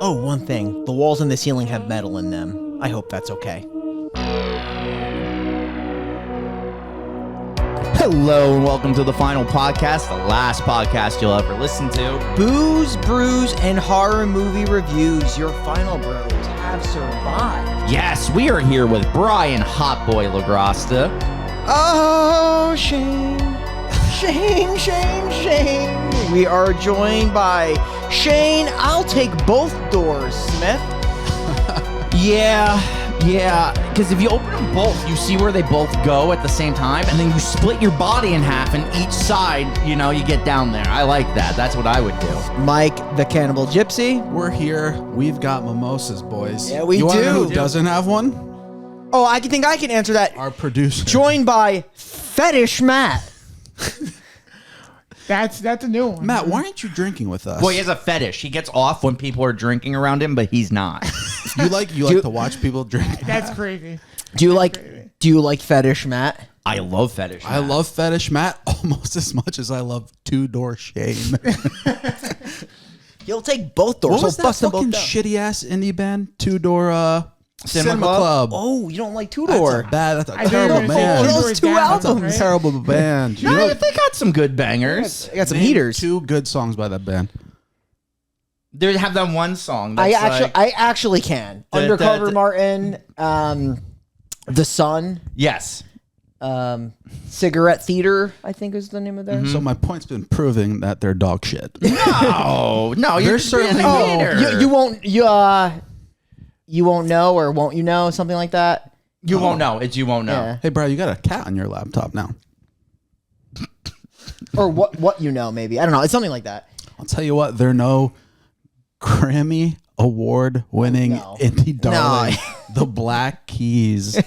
Oh, one thing. The walls and the ceiling have metal in them. I hope that's okay. Hello and welcome to the Final Podcast, the last podcast you'll ever listen to. Booze, brews, and horror movie reviews. Your final bros have survived. Yes, we are here with Brian Hotboy LaGrasta. Oh, Shane. Shane. We are joined by Shane. I'll take both doors, Smith. Yeah, because if you open them both, you see where they both go at the same time, and then you split your body in half, and each side, you get down there. I like that. That's what I would do. Mike, the Cannibal Gypsy. We're here. We've got mimosas, boys. Yeah, we you do. You know who doesn't have one? Oh, I think I can answer that. Our producer. Joined by Fetish Matt. That's a new one. Matt, why aren't you drinking with us? Well, he has a fetish. He gets off when people are drinking around him, but he's not. You like to watch people drink? That's crazy. Do you like Fetish Matt? I love fetish. I love Fetish Matt almost as much as I love Two Door Shane. He'll take both doors. What was He'll that bust them fucking both down. shitty ass indie band? Two Door Cinema Club. Oh, you don't like Two Door? That's a I terrible didn't even say band. Two Those Doors two Down, albums. right? Terrible band. No, they got some good bangers. I got some Name heaters. Two good songs by that band. They have that one song. That's I actually can. Undercover Martin, The Sun, yes. Cigarette Theater, I think is the name of their. So my point's been proving that they're dog shit. No, you're certainly You won't know, or won't you know, something like that. You won't know. You won't know. Yeah. Hey, bro, you got a cat on your laptop now. Or what you know, maybe. I don't know. It's something like that. I'll tell you what, they're no Grammy Award winning No. indie darling. No. The Black Keys.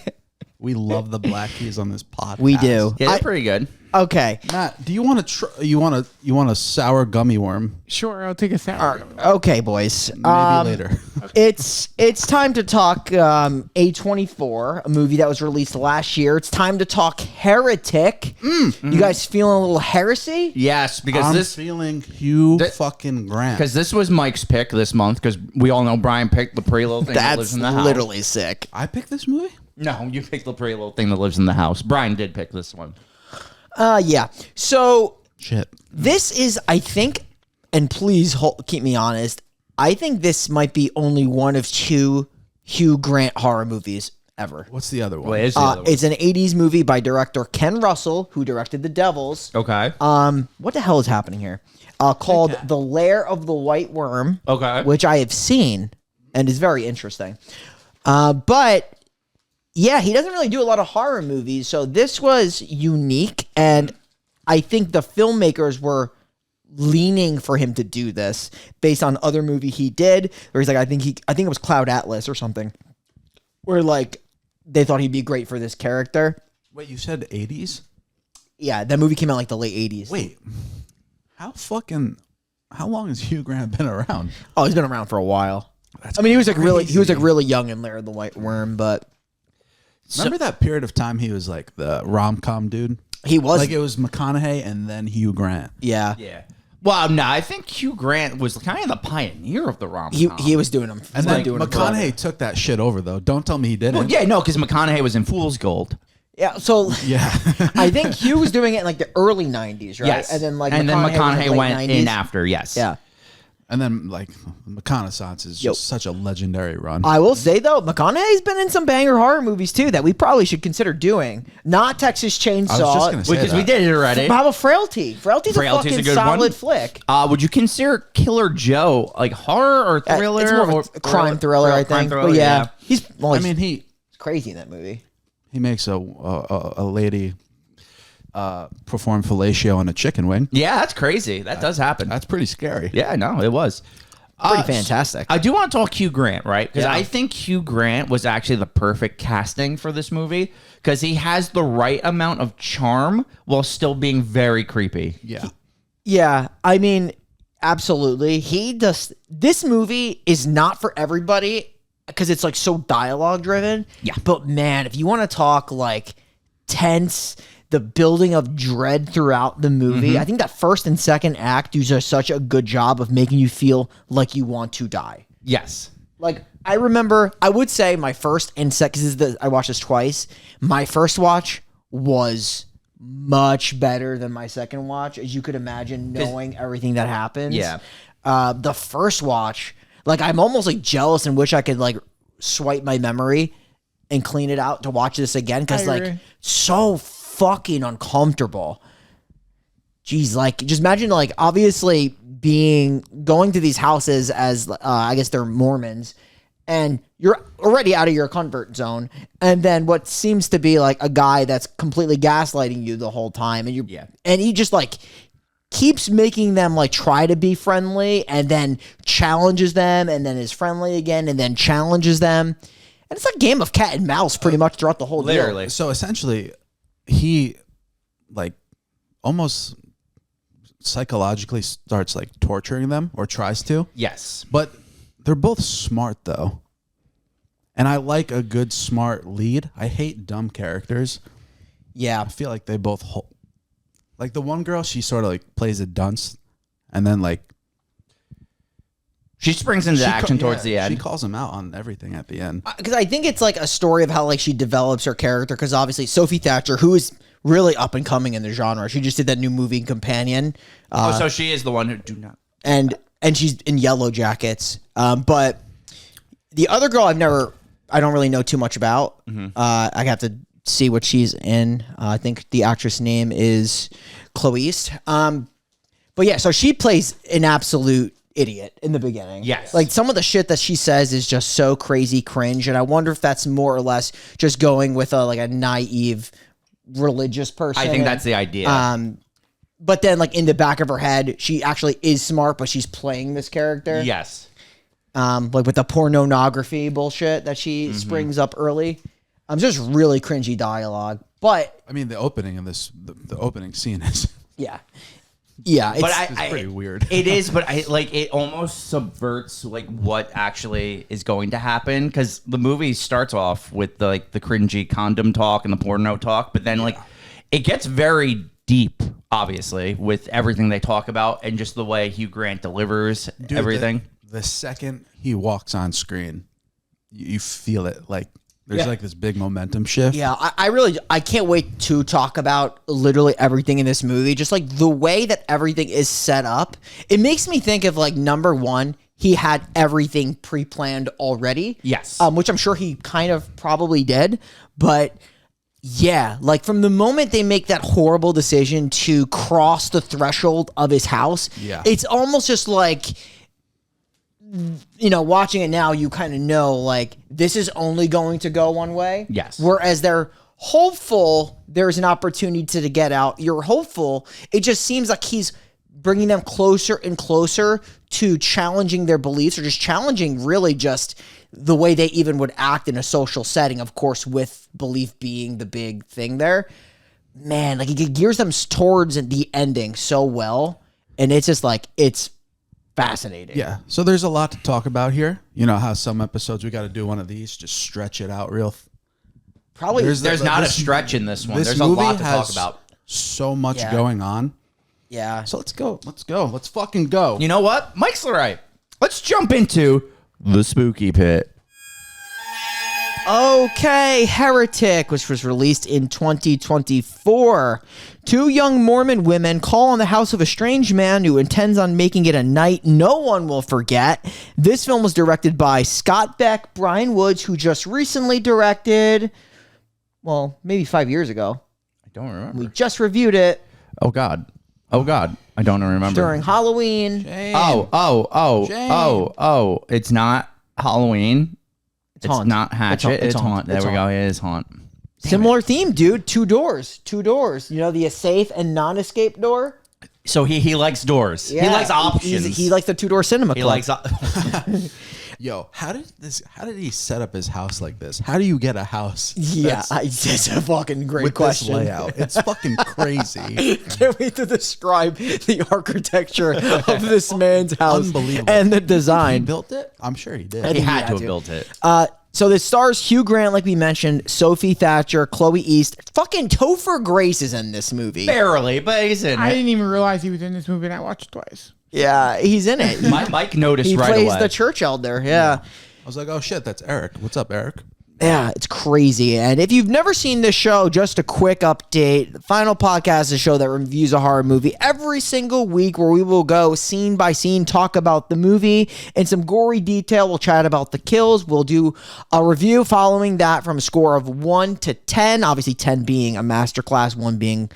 We love the Black Keys on this podcast. We do. Yeah, they're pretty good. Okay. Matt, do you want to you want a sour gummy worm? Sure, I'll take a sour. Okay, boys. Maybe later. It's time to talk A24, a movie that was released last year. It's time to talk Heretic. You guys feeling a little heresy? Yes, because I'm this feeling Hugh fucking Grant. because this was Mike's pick this month. Because we all know Brian picked the pretty little thing that lives That's in the house. literally sick. I picked this movie? No, you picked the pretty little thing that lives in the house. Brian did pick this one. Yeah. So Shit. this is, I think, and please keep me honest, I think this might be only one of two Hugh Grant horror movies ever. What's the other one? What is the other one? It's an 80s movie by director Ken Russell, who directed The Devils. Okay. What the hell is happening here? Called The Lair of the White Worm. Okay. Which I have seen and is very interesting. But yeah, he doesn't really do a lot of horror movies, so this was unique, and I think the filmmakers were leaning for him to do this based on other movie he did, where he's like, I think it was Cloud Atlas or something, where like they thought he'd be great for this character. Wait, you said 80s? Yeah, that movie came out like the late 80s. Wait. How long has Hugh Grant been around? Oh, he's been around for a while. That's he was like crazy. really young in Lair of the White Worm, but Remember that period of time he was like the rom-com dude? he was Like it was McConaughey and then Hugh Grant. yeah. Well, no, I think Hugh Grant was kind of the pioneer of the rom-com. He was doing them. And then McConaughey took that shit over though. Don't tell me he didn't. Well, yeah, no, because McConaughey was in Fool's Gold. Yeah, so Yeah. I think Hugh was doing it in like the early 90s, right? Yes. And then McConaughey was went late in 90s. after, yes. Yeah. And then like McConaissance is just such a legendary run. I will say though, McConaughey's been in some banger horror movies too that we probably should consider doing. Not Texas Chainsaw. I was just gonna say Because we that. did it already. How about Frailty? Frailty's a Frailty's fucking a good solid one. flick. Would you consider Killer Joe like horror or thriller? It's more of or a crime thriller, I crime think. thriller, But yeah, he's he crazy in that movie. makes a lady perform fellatio on a chicken wing. Yeah, that's crazy. That does happen. That's pretty scary. Yeah, no, it was. Pretty fantastic. I do want to talk Hugh Grant, right? Because Yeah. I think Hugh Grant was actually the perfect casting for this movie because he has the right amount of charm while still being very creepy. Yeah. Yeah, I mean, absolutely. This movie is not for everybody because it's like so dialogue driven. Yeah. But man, if you want to talk like tense, the building of dread throughout the movie, I think that first and second act do just such a good job of making you feel like you want to die. Yes. Like, I remember, I would say my first and second, because I watched this twice. My first watch was much better than my second watch, as you could imagine, knowing everything that happens. Yeah. The first watch, like, I'm almost like jealous and wish I could like swipe my memory and clean it out to watch this again, because I like agree. so fucking uncomfortable. Jeez, like just imagine like obviously going to these houses as I guess they're Mormons, and you're already out of your comfort zone, and then what seems to be like a guy that's completely gaslighting you the whole time, and and he just like keeps making them like try to be friendly, and then challenges them, and then is friendly again, and then challenges them, and it's a game of cat and mouse pretty much throughout the whole deal. Literally. So essentially, he like almost psychologically starts like torturing them, or tries to. Yes. But they're both smart though. And I like a good smart lead. I hate dumb characters. Yeah. I feel like they both like the one girl, she sort of like plays a dunce, and then like She springs into action towards the end. She calls him out on everything at the end. Because I think it's like a story of how like she develops her character. Because obviously Sophie Thatcher, who is really up and coming in the genre, she just did that new movie Companion, so she is the one who do not. and she's in Yellow Jackets. But the other girl I don't really know too much about. I have to see what she's in. I think the actress name is Chloe East. But yeah, so she plays an absolute idiot in the beginning. Yes. Like some of the shit that she says is just so crazy cringe, and I wonder if that's more or less just going with a naive religious person. I think that's the idea. But then like in the back of her head, she actually is smart, but she's playing this character. Yes. Like with the pornography bullshit that she springs up early. Just really cringy dialogue. But I mean, the opening of this, the opening scene is yeah. Yeah, But it's pretty weird. It is, but it almost subverts like what actually is going to happen, because the movie starts off with the cringy condom talk and the porno talk, but then like it gets very deep, obviously, with everything they talk about and just the way Hugh Grant delivers everything. The second he walks on screen, you feel it. Like there's like this big momentum shift. Yeah, I can't wait to talk about literally everything in this movie. Just like the way that everything is set up, it makes me think of like number one, he had everything pre-planned already. Yes. Which I'm sure he kind of probably did. But yeah, like from the moment they make that horrible decision to cross the threshold of his house, it's almost just like, you know, watching it now, you kind of know like this is only going to go one way. Yes. Whereas they're hopeful there's an opportunity to get out. You're hopeful. It just seems like he's bringing them closer and closer to challenging their beliefs, or just challenging really just the way they even would act in a social setting, of course, with belief being the big thing there. Man, like it gears them towards the ending so well. And it's just like, it's fascinating. Yeah. So there's a lot to talk about here. You know how some episodes we got to do one of these, just stretch it out real. Probably There's not a stretch in this one. This There's a movie lot to talk has about. So much going on. Yeah. So let's go. Let's fucking go. You know what? Mike's right. Let's jump into the spooky pit. Okay, Heretic, which was released in 2024. Two young Mormon women call on the house of a strange man who intends on making it a night no one will forget. This film was directed by Scott Beck, Brian Woods, who just recently directed, well, maybe 5 years ago. I don't remember. We just reviewed it Oh God. I don't remember. during Halloween. Oh. It's not Halloween. It's Haunt. not Hatchet. It's It's Haunt. Haunt. There It's we go. Haunt. It is Haunt. Similar theme, dude. Two doors. You know, the safe and non-escape door. So he likes doors. He likes options. He likes the two-door cinema club. He likes. Yo, how did he set up his house like this? How do you get a house? Yeah, it's a fucking great With question. this layout, it's fucking crazy. Can't wait to describe the architecture of this man's house Unbelievable. and the He design. built it. I'm sure he did. he think had he to had have to. built it. So this stars Hugh Grant, like we mentioned, Sophie Thatcher, Chloe East. Fucking Topher Grace is in this movie. Barely, but he's in I it. didn't even realize he was in this movie, and I watched it twice. Yeah, he's in it. Mike noticed He right plays away. the church elder. Yeah. I was like, oh shit, that's Eric. What's up, Eric? Yeah, it's crazy. And if you've never seen this show, just a quick update. The Final Podcast is a show that reviews a horror movie every single week where we will go scene by scene, talk about the movie in some gory detail. We'll chat about the kills. We'll do a review following that from a score of 1 to 10. Obviously, 10 being a masterclass, 1 being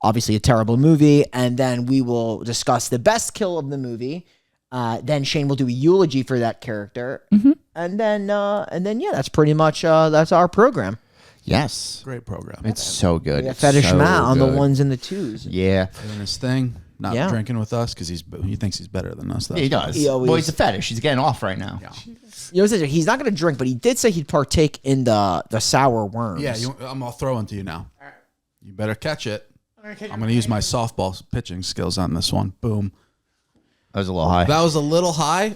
obviously a terrible movie. And then we will discuss the best kill of the movie. Then Shane will do a eulogy for that character. And then, yeah, that's pretty much, that's our program. Yes. Great program. It's so good. Yeah, It's Fetish so Matt on the good. 1s and the 2s. Yeah. Doing his thing, not Yeah. drinking with us because he thinks he's better than us. He does. He always- Well, he's a fetish. He's getting off right now. You know, he's not going to drink, but he did say he'd partake in the sour worms. Yeah, I'll throw one to you now. You better catch it. I'm going to use my softball pitching skills on this one. Boom. That was a little high. That was a little high.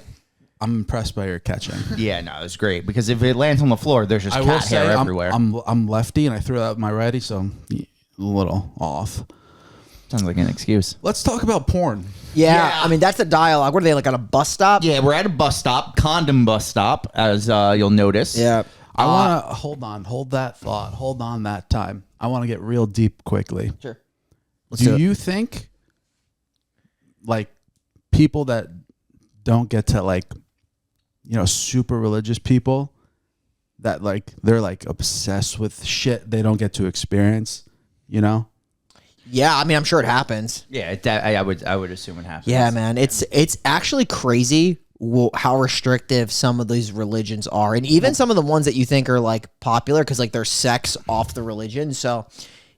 I'm impressed by your catching. Yeah, no, it was great because if it lands on the floor, there's just I will cat say hair everywhere. I'm lefty and I threw it out my righty, so I'm a little off. Sounds like an excuse. Let's talk about porn. Yeah, Yeah. I mean, that's a dialogue. What are they, like on a bus stop? Yeah, we're at a bus stop, condom bus stop, as you'll notice. Yeah. I want to hold that thought, hold on that time. I want to get real deep quickly. Sure. Do you think, like, people that don't get to, like, super religious people that, like, they're, like, obsessed with shit they don't get to experience, Yeah, I mean, I'm sure it happens. Yeah, I would assume it happens. Yeah, man. It's actually crazy how restrictive some of these religions are. And even some of the ones that you think are, like, popular because, like, they're sex off the religion. So,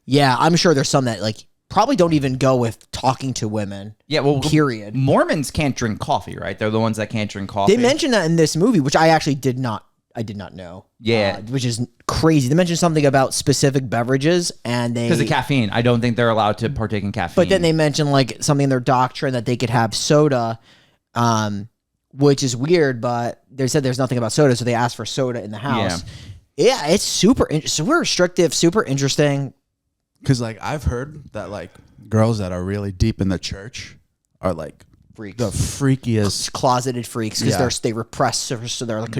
yeah, I'm sure there's some that, like, probably don't even go with talking to women. Yeah, well, period. Mormons can't drink coffee, right? They're the ones that can't drink coffee. They mentioned that in this movie, which I actually did not know. Yeah. Which is crazy. They mentioned something about specific beverages and they... because of caffeine. I don't think they're allowed to partake in caffeine. But then they mentioned like something in their doctrine that they could have soda, which is weird, but they said there's nothing about soda, so they asked for soda in the house. Yeah, it's super restrictive, super interesting. Because, like, I've heard that, like, girls that are really deep in the church are, like, Freaks. the freakiest. Closeted freaks because Yeah. they repress, so they're like,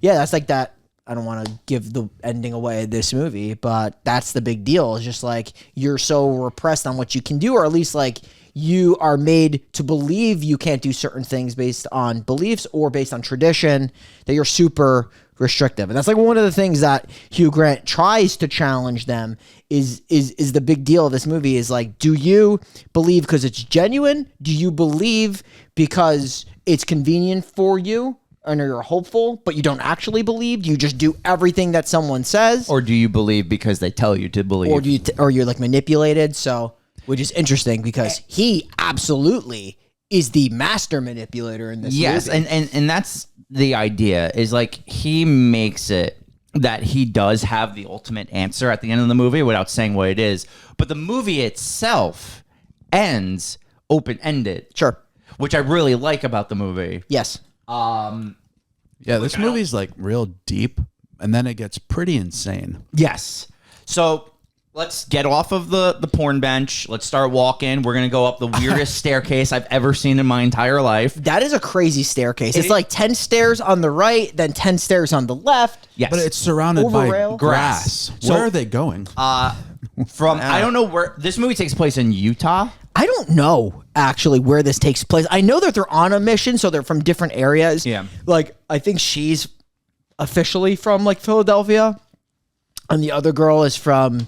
yeah, that's like that. I don't want to give the ending away of this movie, but that's the big deal. It's just like you're so repressed on what you can do, or at least like you are made to believe you can't do certain things based on beliefs or based on tradition, that you're super restrictive. And that's like one of the things that Hugh Grant tries to challenge them is the big deal of this movie is like, do you believe because it's genuine? Do you believe because it's convenient for you and you're hopeful, but you don't actually believe? Do you just do everything that someone says? or do you believe because they tell you to believe? Or do you or you're like manipulated? So, which is interesting because he absolutely is the master manipulator in this yes, movie. and that's the idea is like he makes it that he does have the ultimate answer at the end of the movie without saying what it is, but the movie itself ends open-ended. Sure. Which I really like about the movie. Yes. Yeah, this movie's, like, real deep, and then it gets pretty insane. Yes. So let's get off of the porn bench. Let's start walking. We're going to go up the weirdest staircase I've ever seen in my entire life. That is a crazy staircase. It's like 10 stairs on the right, then 10 stairs on the left. Yes. But it's surrounded Over by rail? grass. So- Where are they going? I don't know where this movie takes place in Utah. I don't know actually where this takes place. I know that they're on a mission, so they're from different areas. Yeah. Like, I think she's officially from, like, Philadelphia, and the other girl is from,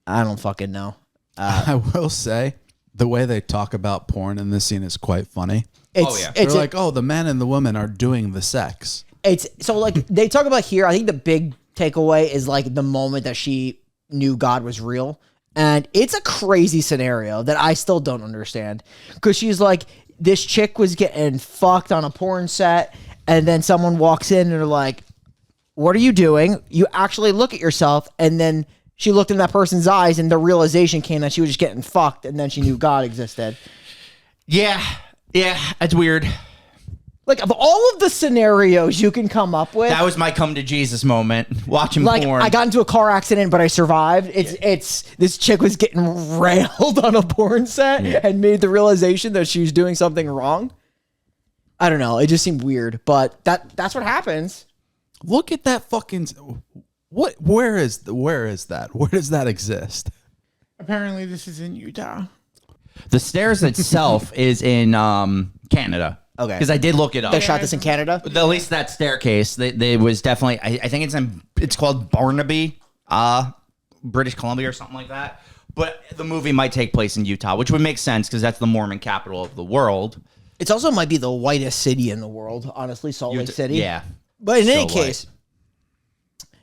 I don't fucking know. I will say, the way they talk about porn in this scene is quite funny. It's, yeah. it's They're like, oh, the men and the women are doing the sex. It's so like they talk about here. I think the big takeaway is like the moment that she knew God was real, and it's a crazy scenario that I still don't understand because she's like, this chick was getting fucked on a porn set, and then someone walks in and they're like, "What are you doing?" You actually look at yourself, and then she looked in that person's eyes, and the realization came that she was just getting fucked, and then she knew God existed. Yeah, it's weird. Like, of all of the scenarios you can come up with, That was my come to Jesus moment. Watching like, porn. I got into a car accident, but I survived. It's this chick was getting railed on a porn set and made the realization that she was doing something wrong. I don't know. It just seemed weird, but that's what happens. Look at that fucking. What? Where is that? Where does that exist? Apparently, this is in Utah. The stairs itself is in Canada. Okay. Because I did look it up. They shot this in Canada. At least that staircase, they was definitely. I think it's called Barnaby, British Columbia or something like that. But the movie might take place in Utah, which would make sense because that's the Mormon capital of the world. It also might be the whitest city in the world, honestly, Salt Lake City. Yeah. But in So any case,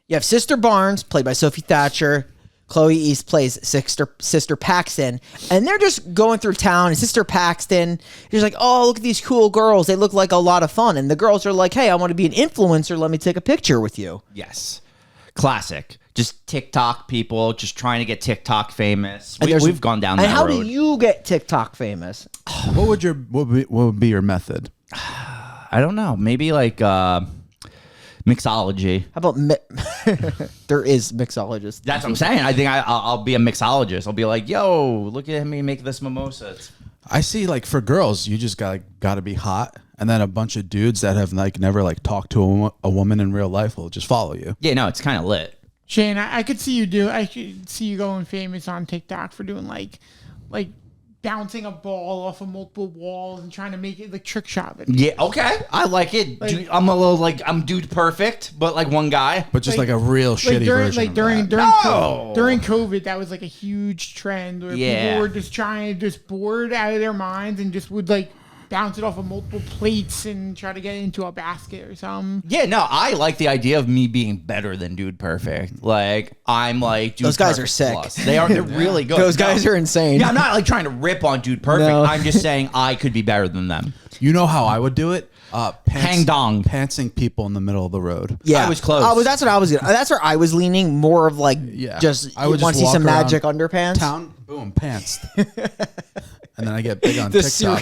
you have Sister Barnes, played by Sophie Thatcher. Chloe East plays Sister Paxton. And they're just going through town. And Sister Paxton is like, oh, look at these cool girls. They look like a lot of fun. And the girls are like, hey, I want to be an influencer. Let me take a picture with you. Yes. Classic. Just TikTok people just trying to get TikTok famous. And We've gone down that and how road. do you get TikTok famous? What would be your method? I don't know. Maybe like mixology. How about there is mixologists. That's what I'm saying. I think I'll be a mixologist. I'll be like, yo, look at me make this mimosa. I see, like, for girls, you just got to be hot, and then a bunch of dudes that have like never like talked to a woman in real life will just follow you. Yeah, no, it's kind of lit. Shane, I could see you going famous on TikTok for doing like bouncing a ball off of multiple walls and trying to make it like trick shot videos. Yeah, okay. I like it. I'm a little like, I'm dude perfect, but like one guy. But just like a real shitty version of during that. during COVID, that was like a huge trend where Yeah. people were just bored out of their minds and just would like bounce it off of multiple plates and try to get it into a basket or something. Yeah, no, I like the idea of me being better than dude perfect. Like, I'm like dude Those guys are perfect sick. plus. They're really good. Those guys are insane. Yeah, I'm not like trying to rip on dude perfect. No. I'm just saying I could be better than them. You know how I would do it? Hang dong. Pantsing people in the middle of the road. Yeah, I was close. That's what I was gonna. That's where I was leaning more of like, just I would want to see walk some around magic underpants. Town, boom, pants. And then I get big on The, TikTok.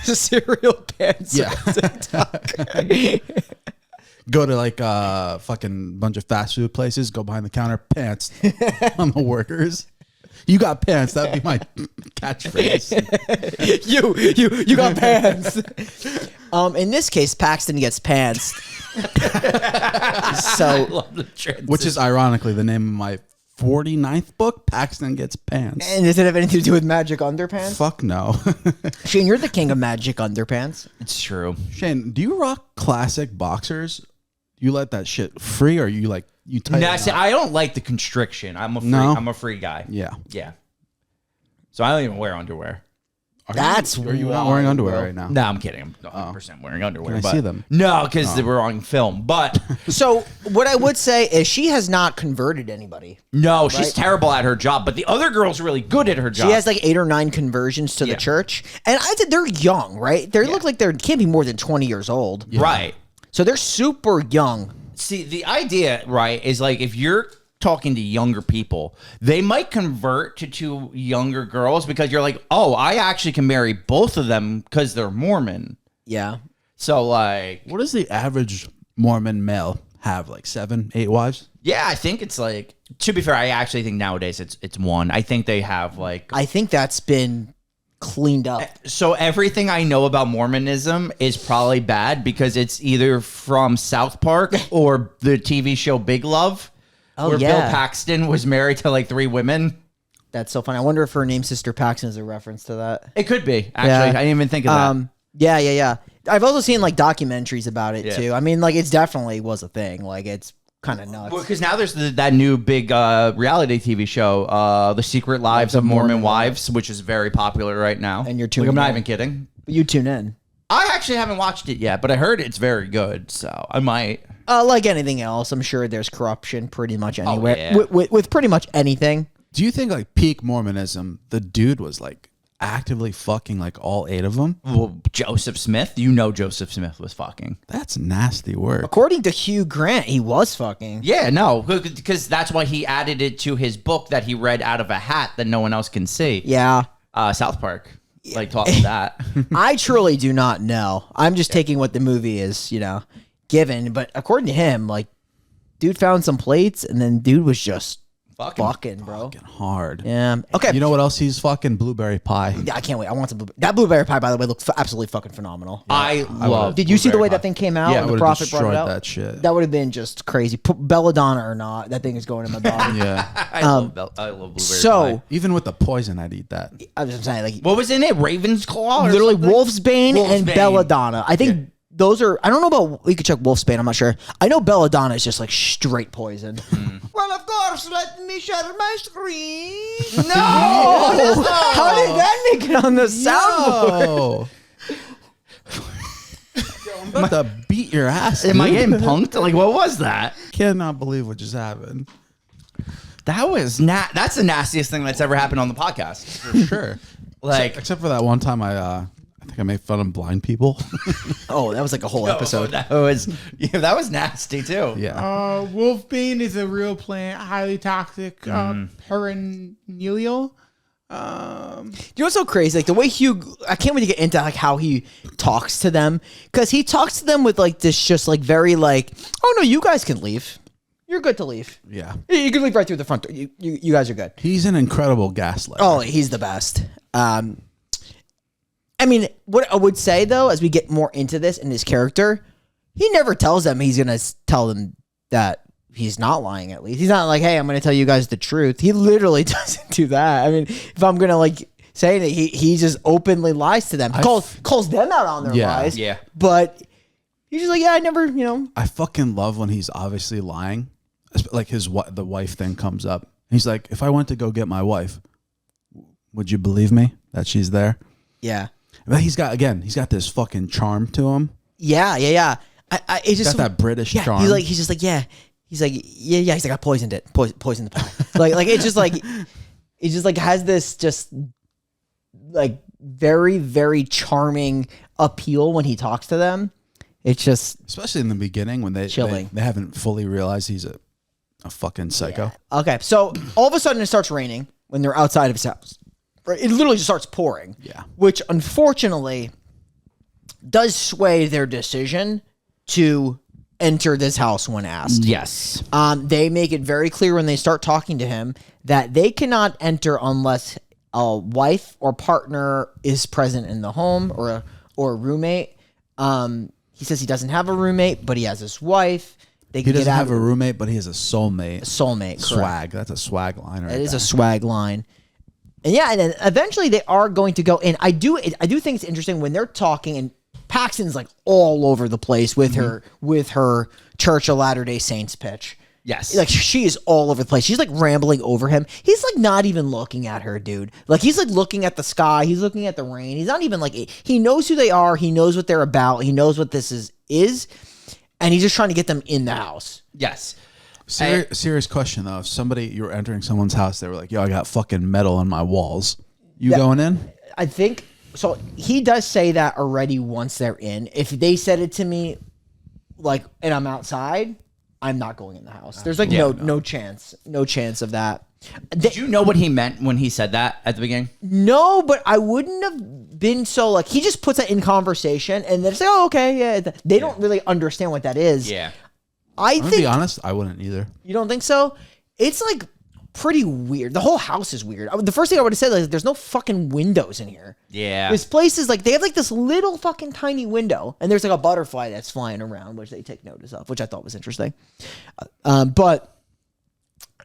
the cereal pants. Yeah. TikTok. Go to like a fucking bunch of fast food places, go behind the counter, pants on the workers. You got pants. That'd be my catchphrase. you got pants. In this case, Paxton gets pants. So, Love the transition. Which is ironically the name of my 49th book, Paxton Gets Pants. and does it have anything to do with magic underpants? Fuck no. Shane, you're the king of magic underpants. It's true. Shane, do you rock classic boxers? You let that shit free, or you like you tighten No, up? see, I don't like the constriction. I'm a free. No? I'm a free guy. Yeah. Yeah. So I don't even wear underwear. Are you not wearing underwear right now? No, I'm kidding. I'm 100% wearing underwear. Can I see them? No, because we're on film. But So, what I would say is she has not converted anybody. no, she's Right. terrible at her job. But the other girl's really good at her job. She has like 8 or 9 conversions to Yeah. the church. And I said they're young, right? They look like they can't be more than 20 years old. Right. So they're super young. See, the idea, right, is like if you're talking to younger people, they might convert to 2 younger girls because you're like, oh, I actually can marry both of them because they're Mormon. Yeah. So, like, What does the average Mormon male have? Like 7, 8 wives? yeah, I think it's like, to be fair, I actually think nowadays it's 1. I think they have like, I think that's been cleaned up. so everything I know about Mormonism is probably bad because it's either from South Park or the TV show Big Love. Oh, where yeah. Bill Paxton was married to like 3 women. That's so funny. I wonder if her name Sister Paxton is a reference to that. It could be, actually. Yeah. I didn't even think of that. Yeah. I've also seen like documentaries about it Yeah. too. I mean, like it's definitely was a thing. Like it's kind of nuts. Because now there's that new big reality TV show, The Secret Lives of Mormon Wives, which is very popular right now. And you're like, tuning I'm not in. even kidding. You tune in. I actually haven't watched it yet, but I heard it's very good, so I might. Like anything else, I'm sure there's corruption pretty much anywhere. yeah. With pretty much anything. Do you think like peak Mormonism, the dude was like actively fucking like all 8 of them? Well, Joseph Smith, you know Joseph Smith was fucking. That's nasty work. According to Hugh Grant, he was fucking. Yeah, no, because that's why he added it to his book that he read out of a hat that no one else can see. Yeah. South Park. like talking that. I truly do not know. I'm just taking what the movie is, given. But according to him, like, dude found some plates, and then dude was just fucking, bro. Fucking hard. Yeah. Okay. You know what else he's fucking? Blueberry pie. Yeah, I can't wait. I want some that blueberry pie. By the way, looks absolutely fucking phenomenal. I love. Did you see the way blueberry that thing came out? Yeah, and I the would've prophet brought it destroyed out. that shit. That would have been just crazy. Belladonna or not, that thing is going in my body. Yeah. I love blueberry So pie. Even with the poison, I'd eat that. I was just saying, like, What was in it? Raven's Claw? Or literally something? Wolf's Bane and Wolfsbane. Belladonna. I think those are. I don't know about. We could check Wolf's Bane. I'm not sure. I know Belladonna is just like straight poison. Well, of course, let me share my screen. No, how did that make it on the soundboard? I'm about to beat your ass. Am I dude. getting punked? Like, what was that? Cannot believe what just happened. That was that's the nastiest thing that's ever happened on the podcast. For sure. Like, Except for that one time I think I made fun of blind people. Oh, that was like a whole episode. that was nasty too. Yeah. Wolfbane is a real plant, highly toxic, perennial. You know what's so crazy? Like the way I can't wait to get into like how he talks to them, because he talks to them with like this just like very like, oh no, you guys can leave. You're good to leave. Yeah. You can leave right through the front door. You guys are good. He's an incredible gaslighter. Oh, he's the best. I mean, what I would say though, as we get more into this in his character, he never tells them he's gonna tell them that he's not lying. At least he's not like, hey, I'm gonna tell you guys the truth. He literally doesn't do that. I mean, if I'm gonna like say that, he just openly lies to them, calls them out on their lies. Yeah. But he's just like, yeah, I never, I fucking love when he's obviously lying. Like the wife thing comes up. He's like, if I went to go get my wife, would you believe me that she's there? Yeah. But he's got this fucking charm to him. Yeah. It's just Got that British charm. He's just like, yeah. He's like, yeah. He's like, I poisoned it. Poisoned the pie. like it's just like, it just like has this just like very, very charming appeal when he talks to them. It's just, especially in the beginning when they haven't fully realized he's a fucking psycho. Yeah. Okay, so all of a sudden it starts raining when they're outside of his house. Right? It literally just starts pouring. Yeah. Which unfortunately does sway their decision to enter this house when asked. Yes. They make it very clear when they start talking to him that they cannot enter unless a wife or partner is present in the home or a roommate. He says he doesn't have a roommate, but he has his wife. He doesn't have a roommate, but he has a soulmate. Soulmate, swag. That's a swag line, right? It is a swag line. And yeah, and then eventually they are going to go in. I do think it's interesting when they're talking, and Paxton's like all over the place with her Church of Latter-day Saints pitch. Yes. Like she is all over the place. She's like rambling over him. He's like not even looking at her, dude. Like he's like looking at the sky. He's looking at the rain. He's not even like, he knows who they are. He knows what they're about. He knows what this is. And he's just trying to get them in the house. Yes. Serious question though. If you were entering someone's house, they were like, yo, I got fucking metal on my walls. You going in? I think so. He does say that already once they're in. If they said it to me, like, and I'm outside, I'm not going in the house. There's like no chance of that. Did you know what he meant when he said that at the beginning? No, but I wouldn't have been so like, he just puts that in conversation and then say, oh, okay, yeah. They don't really understand what that is. Yeah. I'm gonna be honest, I wouldn't either. You don't think so? It's like pretty weird. The whole house is weird. The first thing I would have said is there's no fucking windows in here. Yeah. This place is like, they have like this little fucking tiny window, and there's like a butterfly that's flying around, which they take notice of, which I thought was interesting. But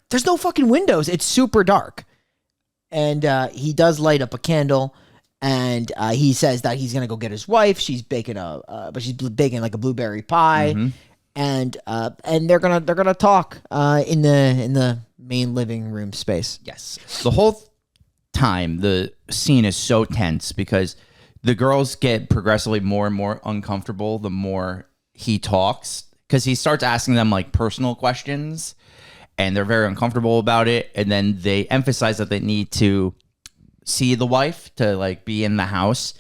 there's no fucking windows. It's super dark. And he does light up a candle, and he says that he's gonna go get his wife. She's baking she's baking like a blueberry pie. Mm-hmm. And they're gonna talk in the main living room space. Yes. The whole time the scene is so tense because the girls get progressively more and more uncomfortable the more he talks, because he starts asking them like personal questions and they're very uncomfortable about it, and then they emphasize that they need to see the wife to like be in the house.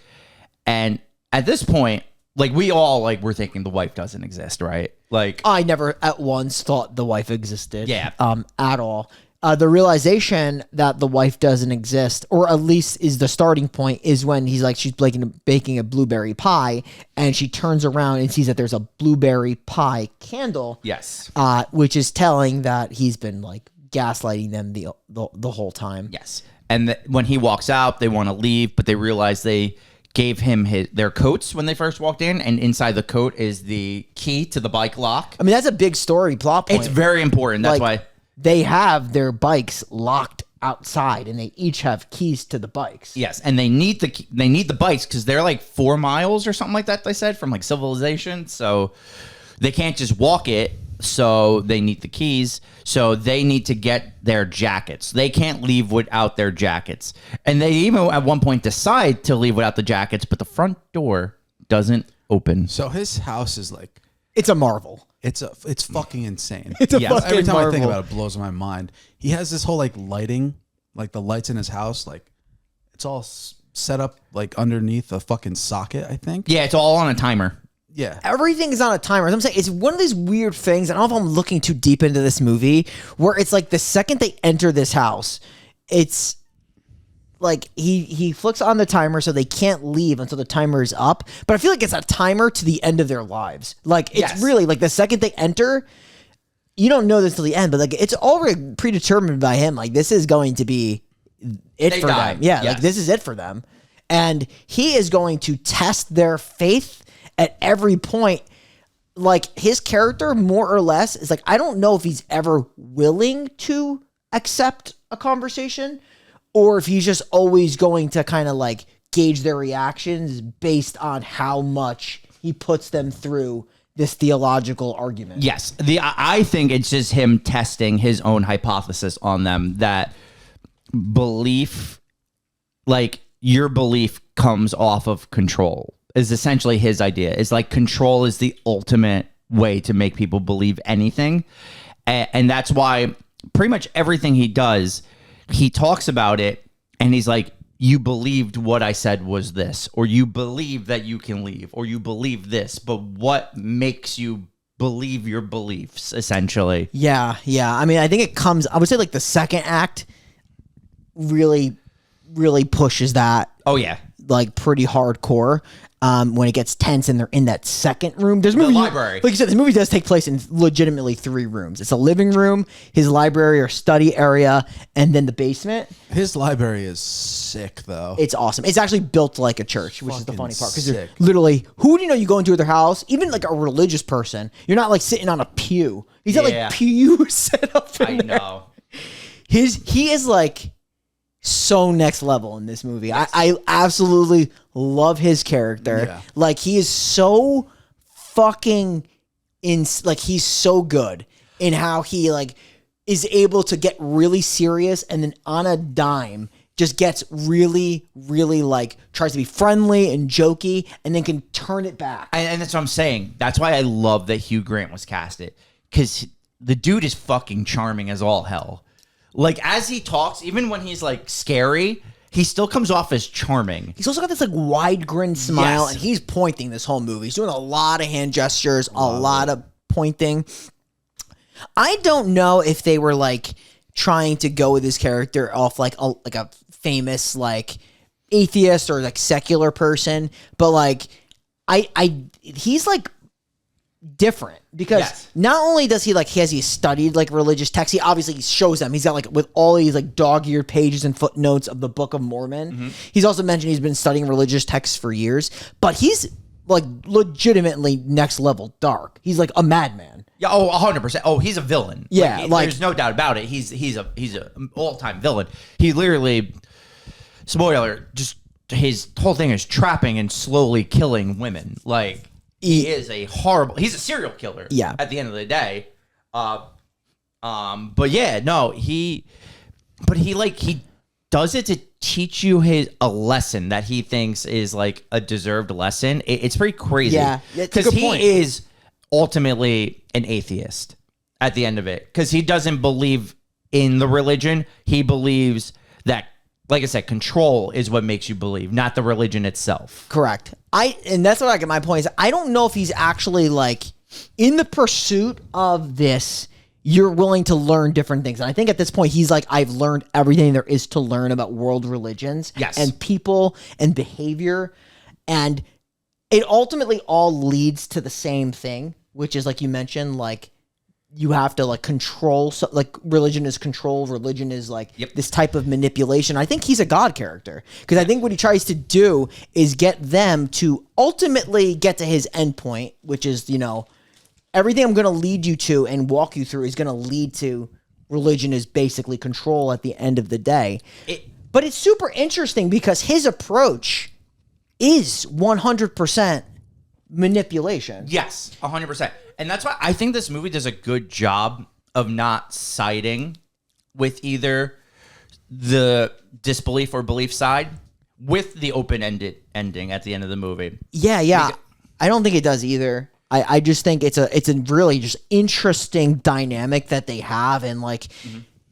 And at this point, like we all like we're thinking the wife doesn't exist, right? Like I never at once thought the wife existed. Yeah. At all. the realization that the wife doesn't exist, or at least is the starting point, is when he's like, she's baking a blueberry pie, and she turns around and sees that there's a blueberry pie candle. Yes. Which is telling that he's been like gaslighting them the whole time. Yes. And when he walks out, they want to leave, but they realize they gave him their coats when they first walked in, and inside the coat is the key to the bike lock. I mean, that's a big story plot point. It's very important. That's Like, why they have their bikes locked outside, and they each have keys to the bikes. Yes, and they need the bikes because they're like 4 miles or something like that. They said from like civilization, so they can't just walk it. So they need the keys. So they need to get their jackets. They can't leave without their jackets. And they even at one point decide to leave without the jackets, but the front door doesn't open. So his house is like, It's a marvel. it's fucking insane. It's a Yes. fucking Every time marvel. I think about it, it blows my mind. He has this whole like lighting, like the lights in his house, like it's all set up like underneath a fucking socket, I think. Yeah, it's all on a timer. Yeah. Everything is on a timer. As I'm saying, it's one of these weird things. I don't know if I'm looking too deep into this movie, where it's like the second they enter this house, it's like he flicks on the timer so they can't leave until the timer is up. But I feel like it's a timer to the end of their lives. Like it's Yes. really like the second they enter, you don't know this till the end, but like it's already predetermined by him. Like this is going to be it They for die. them. Yeah, Yes. like this is it for them. And he is going to test their faith at every point. Like his character, more or less, is like, I don't know if he's ever willing to accept a conversation, or if he's just always going to kind of like gauge their reactions based on how much he puts them through this theological argument. Yes. I think it's just him testing his own hypothesis on them, that belief, like your belief comes off of control, is essentially his idea. It's like control is the ultimate way to make people believe anything. And that's why pretty much everything he does, he talks about it and he's like, you believed what I said was this, or you believe that you can leave, or you believe this, but what makes you believe your beliefs, essentially? Yeah. I mean, I think it comes, I would say like the second act really pushes that Oh, yeah. like pretty hardcore. When it gets tense and they're in that second room. There's The library. Like you said, this movie does take place in legitimately 3 rooms. It's a living room, his library or study area, and then the basement. His library is sick though. It's awesome. It's actually built like a church, which is the Fucking funny part. Because sick. literally, who do you know you go into their house, even like a religious person, you're not like sitting on a pew. He's got Yeah. like pews set up in I there. know. He is like so next level in this movie. I absolutely love his character. Yeah. Like he is so fucking like he's so good in how he like is able to get really serious and then on a dime just gets really like tries to be friendly and jokey and then can turn it back. And that's what I'm saying. That's why I love that Hugh Grant was casted, because the dude is fucking charming as all hell. Like, as he talks, even when he's like scary, he still comes off as charming. He's also got this like wide grin smile, Yes. and he's pointing this whole movie. He's doing a lot of hand gestures, a lot of pointing. I don't know if they were like trying to go with his character off like a famous like atheist or like secular person, but like he's like different because Yes. not only does he has he studied like religious texts, he obviously shows them. He's got like with all these like dog-eared pages and footnotes of the Book of Mormon. Mm-hmm. He's also mentioned he's been studying religious texts for years, but he's like legitimately next level dark. He's like a madman. Yeah, 100%. Oh, he's a villain. Yeah, like- there's no doubt about it. He's a all-time villain. He literally, spoiler, just his whole thing is trapping and slowly killing women. Like, he is a horrible. He's a serial killer. Yeah. At the end of the day, but yeah, no, he does it to teach you a lesson that he thinks is like a deserved lesson. It's pretty crazy. Yeah, it's a because good he point. is ultimately an atheist at the end of it, because he doesn't believe in the religion. He believes that, like I said, control is what makes you believe, not the religion itself. Correct. And that's what my point is. I don't know if he's actually like in the pursuit of this you're willing to learn different things. And I think at this point, he's like, I've learned everything there is to learn about world religions and people and behavior. And it ultimately all leads to the same thing, which is like you mentioned, like you have to like control, so, like religion is control. Religion is like this type of manipulation. I think he's a God character because I think what he tries to do is get them to ultimately get to his end point, which is, you know, everything I'm going to lead you to and walk you through is going to lead to religion is basically control at the end of the day. But it's super interesting because his approach is 100% manipulation. Yes, 100%. And that's why I think this movie does a good job of not siding with either the disbelief or belief side with the open-ended ending at the end of the movie. Yeah. I don't think it does either. I just think it's a really just interesting dynamic that they have. And like,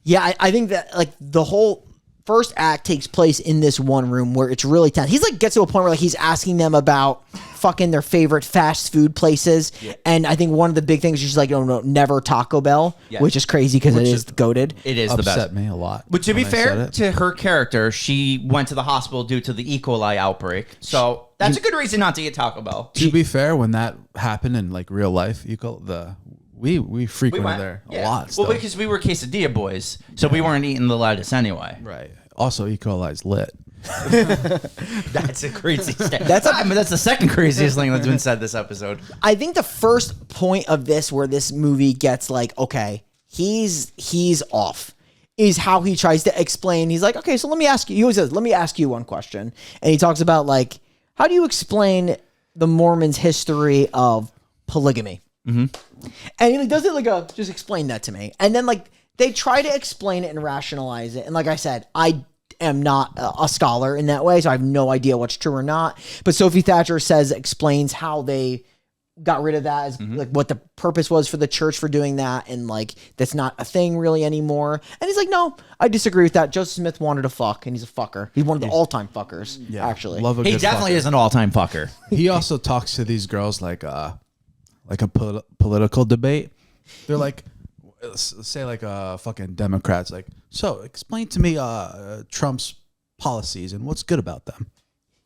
I think that like the whole first act takes place in this one room where it's really tense. He's like gets to a point where like he's asking them about fucking their favorite fast food places. Yeah. And I think one of the big things is she's like, oh no, never Taco Bell, which is crazy because it is goated. It is the best. Upset me a lot. But to be fair to her character, she went to the hospital due to the E. coli outbreak. So that's a good reason not to eat Taco Bell. To be fair, when that happened in like real life, we frequented there a lot. Well, because we were quesadilla boys, so we weren't eating the lettuce anyway. Right. Also, E. coli's lit. That's a crazy thing. That's the second craziest thing that's been said this episode. I think the first point of this where this movie gets like, okay, he's off, is how he tries to explain. He's like, okay, so let me ask you. He always says, let me ask you one question. And he talks about like, how do you explain the Mormons' history of polygamy? Mm-hmm. And he does it like just explain that to me. And then like they try to explain it and rationalize it. And like I said, I am not a scholar in that way, so I have no idea what's true or not. But Sophie Thatcher explains how they got rid of that, as like what the purpose was for the church for doing that, and like that's not a thing really anymore. And he's like, no, I disagree with that. Joseph Smith wanted to fuck, and he's a fucker. He's one of the all-time fuckers, actually. Love a he good definitely fucker. is an all-time fucker. He also talks to these girls like a political debate. They're like, say like fucking Democrats, like, so explain to me Trump's policies and what's good about them.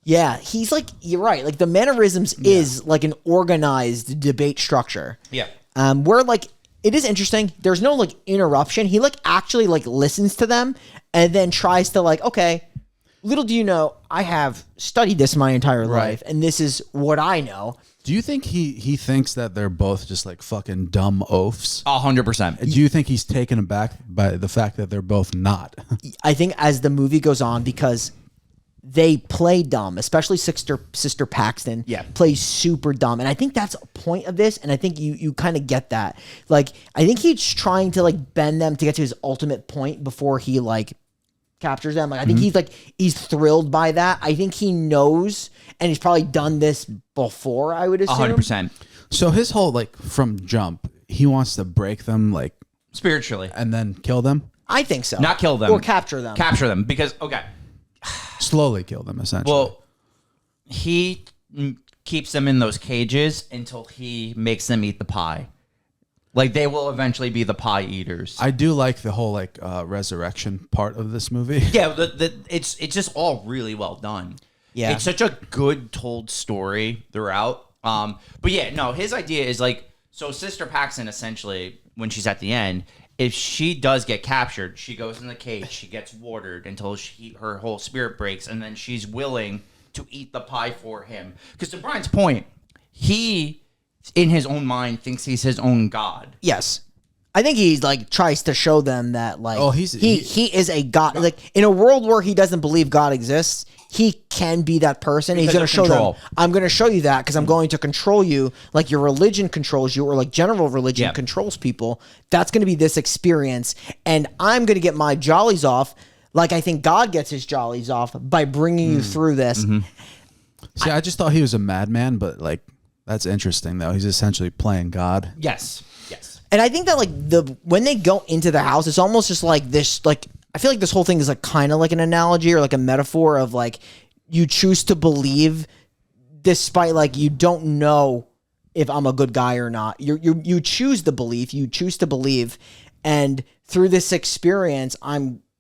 Yeah, he's like, you're right. Like the mannerisms is like an organized debate structure. Yeah. Where like it is interesting. There's no like interruption. He like actually like listens to them and then tries to like, okay, little do you know, I have studied this my entire life and this is what I know. Do you think he thinks that they're both just like fucking dumb oafs? 100%. Do you think he's taken aback by the fact that they're both not? I think as the movie goes on, because they play dumb, especially Sister Paxton plays super dumb. And I think that's a point of this. And I think you kind of get that. Like, I think he's trying to like bend them to get to his ultimate point before he like captures them. Like, I think he's thrilled by that. I think he knows, and he's probably done this before, I would assume. 100%. So his whole like from jump, he wants to break them like Spiritually. and then kill them. I think so. Not kill them. Or capture them. Capture them. Because, okay. Slowly kill them, essentially. Well, he keeps them in those cages until he makes them eat the pie. Like, they will eventually be the pie eaters. I do like the whole like resurrection part of this movie. Yeah, it's just all really well done. Yeah. It's such a good told story throughout. But yeah, no, his idea is like, so Sister Paxton essentially, when she's at the end, if she does get captured, she goes in the cage, she gets watered until her whole spirit breaks, and then she's willing to eat the pie for him. Because to Brian's point, he, in his own mind, thinks he's his own god. Yes. I think he like tries to show them that like he is a god. Like in a world where he doesn't believe God exists, he can be that person. He's going to show them, I'm going to show you that because I'm going to control you like your religion controls you, or like general religion controls people. That's going to be this experience. And I'm going to get my jollies off like I think God gets his jollies off by bringing you through this. See, I just thought he was a madman, but like that's interesting though. He's essentially playing God. Yes. And I think that like when they go into the house, it's almost just like this, like, I feel like this whole thing is like kind of like an analogy or like a metaphor of like you choose to believe despite like you don't know if I'm a good guy or not. You choose the belief, you choose to believe, and through this experience,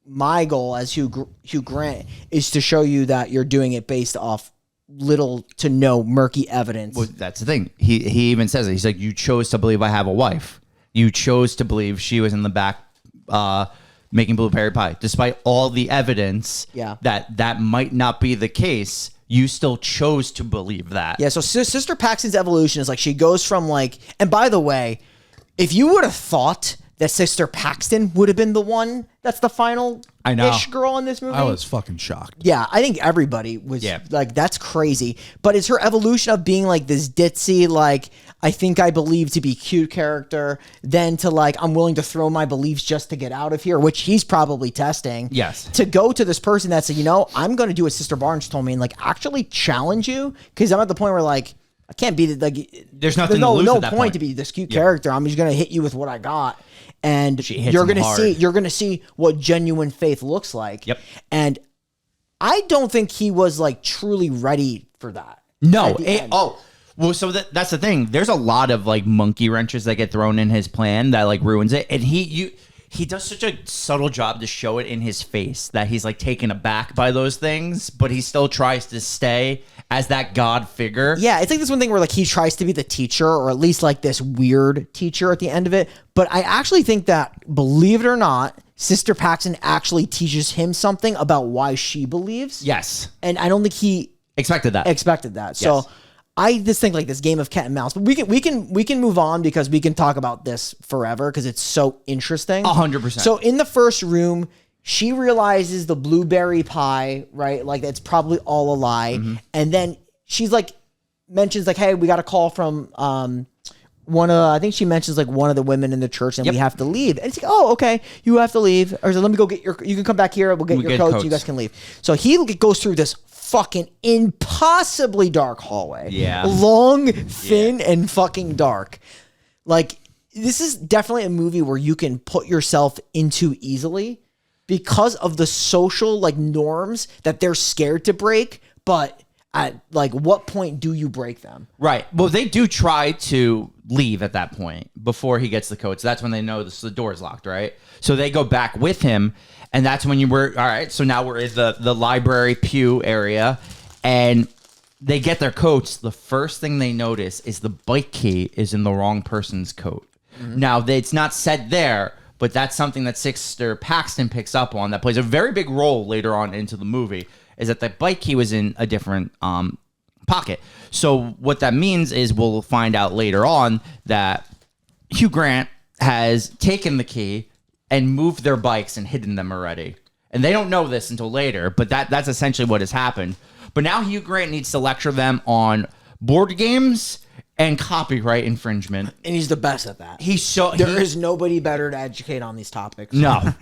my goal as Hugh Grant is to show you that you're doing it based off little to no murky evidence. Well, that's the thing. He even says it. He's like, you chose to believe I have a wife. You chose to believe she was in the back making blueberry pie. Despite all the evidence that might not be the case, you still chose to believe that. Yeah, so Sister Paxton's evolution is like she goes from like, and by the way, if you would have thought that Sister Paxton would have been the one that's the final-ish girl in this movie. I was fucking shocked. Yeah, I think everybody was like, that's crazy. But it's her evolution of being like this ditzy, like, I think I believe to be cute character, then to like, I'm willing to throw my beliefs just to get out of here, which he's probably testing. Yes. To go to this person that's like, you know, I'm going to do what Sister Barnes told me and like actually challenge you, because I'm at the point where like, I can't be like, there's nothing to lose at that point to be this cute character. I'm just going to hit you with what I got. And you're gonna see what genuine faith looks like. Yep. And I don't think he was like truly ready for that. No. Well, so that's the thing. There's a lot of like monkey wrenches that get thrown in his plan that like ruins it. And he does such a subtle job to show it in his face that he's like taken aback by those things, but he still tries to stay as that God figure. Yeah, it's like this one thing where like he tries to be the teacher, or at least like this weird teacher at the end of it. But I actually think that, believe it or not, Sister Paxton actually teaches him something about why she believes. Yes. And I don't think he expected that. So Yes. I just think like this game of cat and mouse, but we can move on because we can talk about this forever because it's so interesting. 100%. So in the first room, she realizes the blueberry pie, right? Like that's probably all a lie. Mm-hmm. And then she's like, mentions like, hey, we got a call from I think she mentions like one of the women in the church and we have to leave. And it's like, oh, okay, you have to leave. Or so let me go get you can come back here. We'll get your coats. You guys can leave. So he goes through this fucking impossibly dark hallway. Yeah. Long, thin, and fucking dark. Like, this is definitely a movie where you can put yourself into easily because of the social like norms that they're scared to break, but at like what point do you break them? Right. Well, they do try to leave at that point before he gets the coats. That's when they know the door's locked, right? So they go back with him, and that's when all right, so now we're in the library pew area, and they get their coats. The first thing they notice is the bike key is in the wrong person's coat. Mm-hmm. Now, it's not said there, but that's something that Sister Paxton picks up on that plays a very big role later on into the movie, is that the bike key was in a different pocket. So what that means is we'll find out later on that Hugh Grant has taken the key and moved their bikes and hidden them already. And they don't know this until later, but that's essentially what has happened. But now Hugh Grant needs to lecture them on board games and copyright infringement. And he's the best at that. There is nobody better to educate on these topics. No.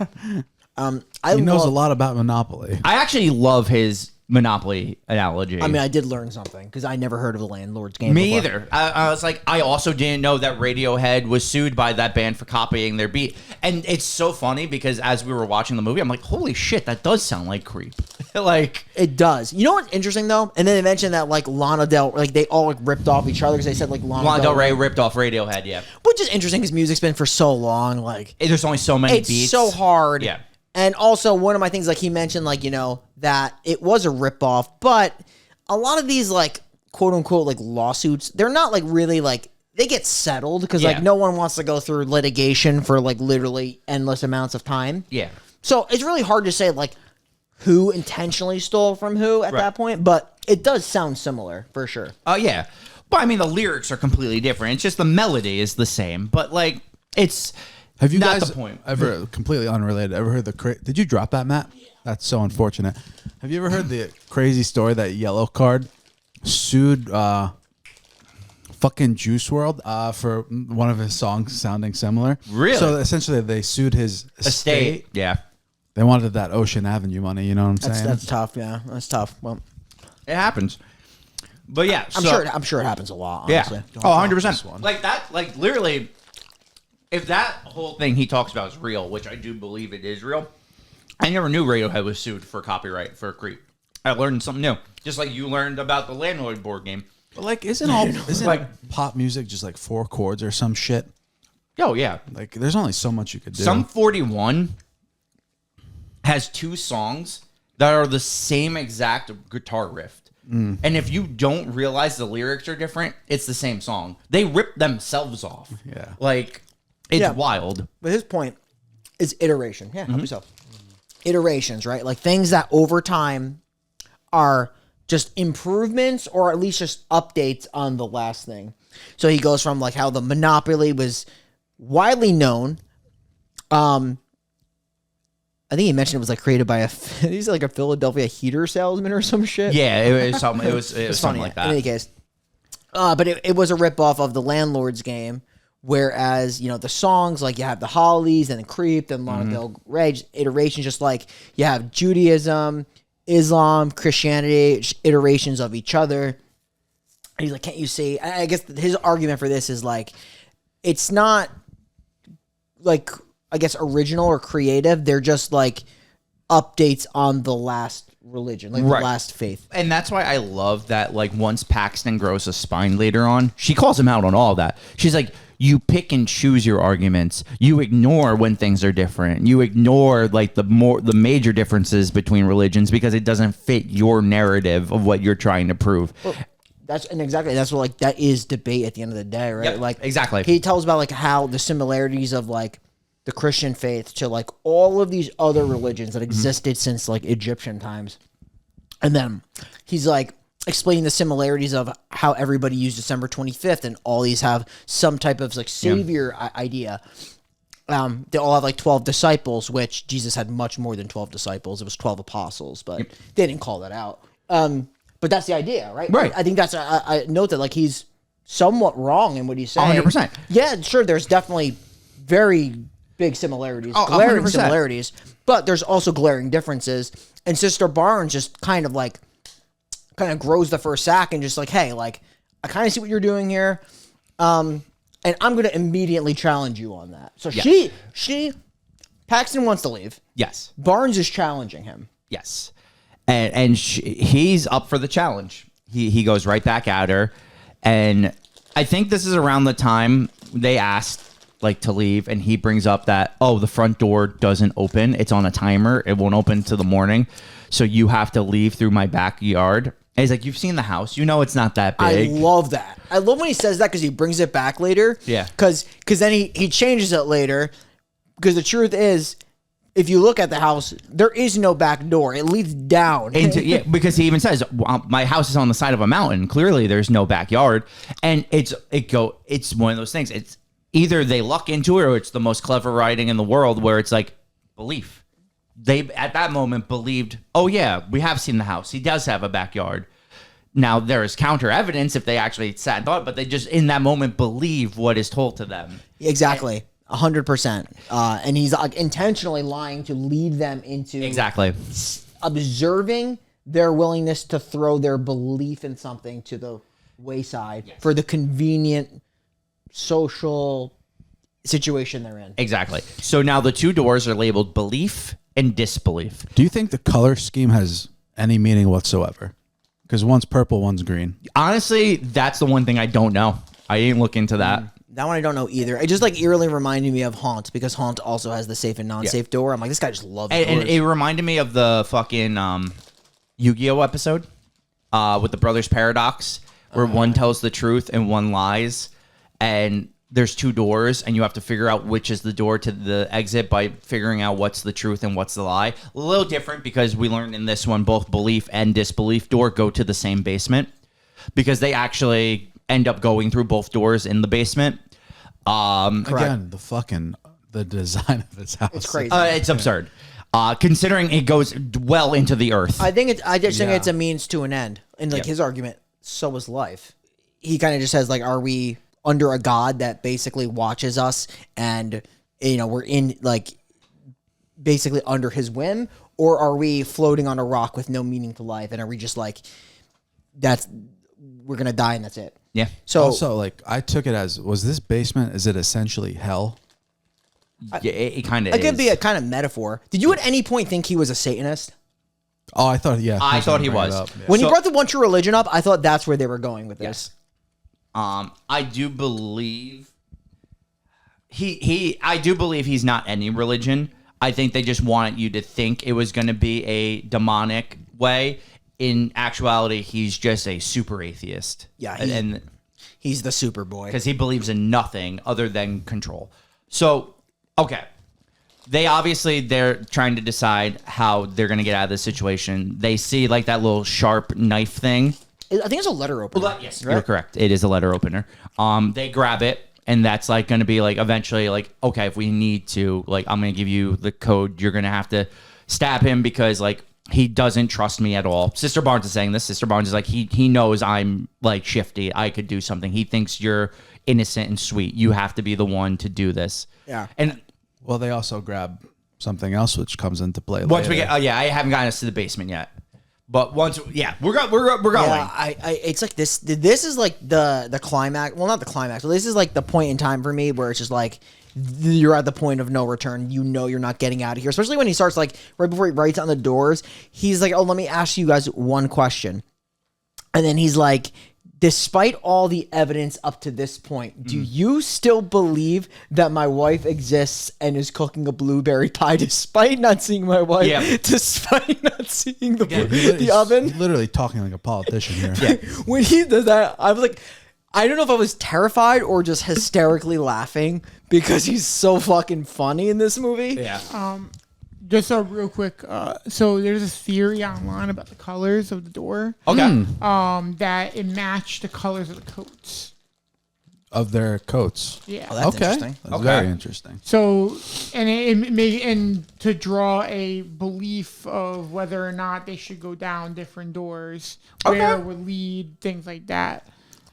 He knows a lot about Monopoly. I actually love his Monopoly analogy. I mean, I did learn something because I never heard of the Landlord's Game Me before. either. I was like, I also didn't know that Radiohead was sued by that band for copying their beat. And it's so funny because as we were watching the movie, I'm like, holy shit, that does sound like Creep. Like, it does. You know what's interesting though? And then they mentioned that like Lana Del, like they all like ripped off each other because they said like Lana Del Rey ripped off Radiohead, yeah. Which is interesting because music's been for so long. Like, there's only so many beats. It's so hard. Yeah. And also, one of my things, like he mentioned, like, you know, that it was a ripoff, but a lot of these, like, quote unquote, like lawsuits, they're not like really like, they get settled because like no one wants to go through litigation for like literally endless amounts of time. Yeah. So it's really hard to say like who intentionally stole from who at that point, but it does sound similar for sure. Oh, yeah. But I mean, the lyrics are completely different. It's just the melody is the same, but like, it's. Have you not guys the point. ever, completely unrelated, ever heard did you drop that, Matt? Yeah. That's so unfortunate. Have you ever heard the crazy story that Yellow Card sued fucking Juice WRLD for one of his songs sounding similar? Really? So essentially they sued his estate. Yeah. They wanted that Ocean Avenue money, you know what I'm saying? That's tough, yeah. That's tough. Well, it happens. But yeah. I'm sure it happens a lot, honestly. Yeah. Oh, 100%. Like that, like literally... If that whole thing he talks about is real, which I do believe it is real, I never knew Radiohead was sued for copyright for Creep. I learned something new. Just like you learned about the Landlord board game. But like, isn't like pop music just like 4 chords or some shit? Oh yeah. Like, there's only so much you could do. Sum 41 has 2 songs that are the same exact guitar riff. And if you don't realize the lyrics are different, it's the same song. They rip themselves off. Yeah. Like, it's wild. But his point is iteration. Yeah, help yourself. Iterations, right? Like things that over time are just improvements or at least just updates on the last thing. So he goes from like how the Monopoly was widely known. I think he mentioned it was like created by he's like a Philadelphia heater salesman or some shit. Yeah, it was something. It was something like that. In any case, but it was a ripoff of the Landlord's Game. Whereas, you know, the songs, like you have the Hollies and the Creep and Lana Del Rey, iterations, just like you have Judaism, Islam, Christianity, iterations of each other. And he's like, can't you see? I guess his argument for this is like, it's not like, I guess, original or creative. They're just like updates on the last religion, like the last faith. And that's why I love that, like, once Paxton grows a spine later on, she calls him out on all that. She's like, you pick and choose your arguments. You ignore when things are different. You ignore like the major differences between religions because it doesn't fit your narrative of what you're trying to prove. Well, that's what like that is debate at the end of the day, right? Yep, like exactly. He tells about like how the similarities of like the Christian faith to like all of these other religions that existed since like Egyptian times. And then he's like explaining the similarities of how everybody used December 25th and all these have some type of like savior idea. They all have like 12 disciples, which Jesus had much more than 12 disciples. It was 12 apostles, but they didn't call that out. But that's the idea, right? Right. I think that's I note that like he's somewhat wrong in what he's saying. 100%. Yeah, sure. There's definitely very big similarities, glaring 100%. similarities, but there's also glaring differences. And Sister Barnes just kind of grows the first sack and just like, hey, like, I kind of see what you're doing here. And I'm going to immediately challenge you on that. So Paxton wants to leave. Yes. Barnes is challenging him. Yes. And he's up for the challenge. He goes right back at her. And I think this is around the time they asked like to leave, and he brings up that, oh, the front door doesn't open. It's on a timer. It won't open till the morning. So you have to leave through my backyard. And he's like, you've seen the house. You know it's not that big. I love that. I love when he says that because he brings it back later. Yeah. Because then he changes it later. Because the truth is, if you look at the house, there is no back door. It leads down. Because he even says, well, my house is on the side of a mountain. Clearly, there's no backyard. And it's one of those things. It's either they luck into it or it's the most clever writing in the world where it's like belief. They, at that moment, believed, oh, yeah, we have seen the house. He does have a backyard. Now, there is counter evidence if they actually sat and thought, but they just, in that moment, believe what is told to them. Exactly. 100%. And he's intentionally lying to lead them into observing their willingness to throw their belief in something to the wayside for the convenient social situation they're in. Exactly. So now the 2 doors are labeled belief and disbelief. Do you think the color scheme has any meaning whatsoever? Because one's purple, one's green. Honestly, that's the one thing I don't know. I didn't look into that. That one I don't know either. It just like eerily reminded me of Haunt because Haunt also has the safe and non-safe door. I'm like, this guy just loves doors. And it reminded me of the fucking Yu-Gi-Oh episode with the Brothers Paradox where one tells the truth and one lies. And there's 2 doors and you have to figure out which is the door to the exit by figuring out what's the truth and what's the lie. A little different because we learned in this one both belief and disbelief door go to the same basement because they actually end up going through both doors in the basement. Again, the design of his house. It's crazy. It's absurd. Considering it goes well into the earth. I just think it's a means to an end. And like his argument, so is life. He kind of just says like, are we under a God that basically watches us and, you know, we're in like basically under his whim, or are we floating on a rock with no meaning to life? And are we just like, we're going to die and that's it. Yeah. So also, like, I took it as, was this basement, is it essentially hell? Yeah, it kind of it could be a kind of metaphor. Did you at any point think he was a Satanist? Oh, I thought, yeah. I thought he bring it was. up, yeah. When you brought the One True Religion up, I thought that's where they were going with this. Yes. I do believe I do believe he's not any religion. I think they just wanted you to think it was going to be a demonic way. In actuality, he's just a super atheist. Yeah, and he's the super boy. because he believes in nothing other than control. So, okay. They're trying to decide how they're going to get out of this situation. They see like that little sharp knife thing. I think it's a letter opener. Yes, you're correct. It is a letter opener. They grab it, and that's like going to be like eventually like, okay, if we need to, like, I'm going to give you the code. You're going to have to stab him because like he doesn't trust me at all. Sister Barnes is saying this. Sister Barnes is like, he knows I'm like shifty. I could do something. He thinks you're innocent and sweet. You have to be the one to do this. Yeah. And Well, they also grab something else which comes into play once later. we get, I haven't gotten us to the basement yet. But once, we're going. Yeah, it's like this. This is like the climax. Well, not the climax. But this is like the point in time for me where it's just like you're at the point of no return. You know you're not getting out of here. Especially when he starts like right before he writes on the doors. He's like, "Oh, let me ask you guys one question," and then he's like, despite all the evidence up to this point, do you still believe that my wife exists and is cooking a blueberry pie despite not seeing my wife? Yeah. Despite not seeing the He's oven? literally talking like a politician here. When he does that, I was like, I don't know if I was terrified or just hysterically laughing because he's so fucking funny in this movie. Yeah. Just a real quick, so there's a theory online about the colors of the door. Okay. That it matched the colors of the coats. Of their coats. Yeah. Oh, that's interesting. That's Okay. very interesting. So, and it may, and to draw a belief of whether or not they should go down different doors, where it would lead, things like that.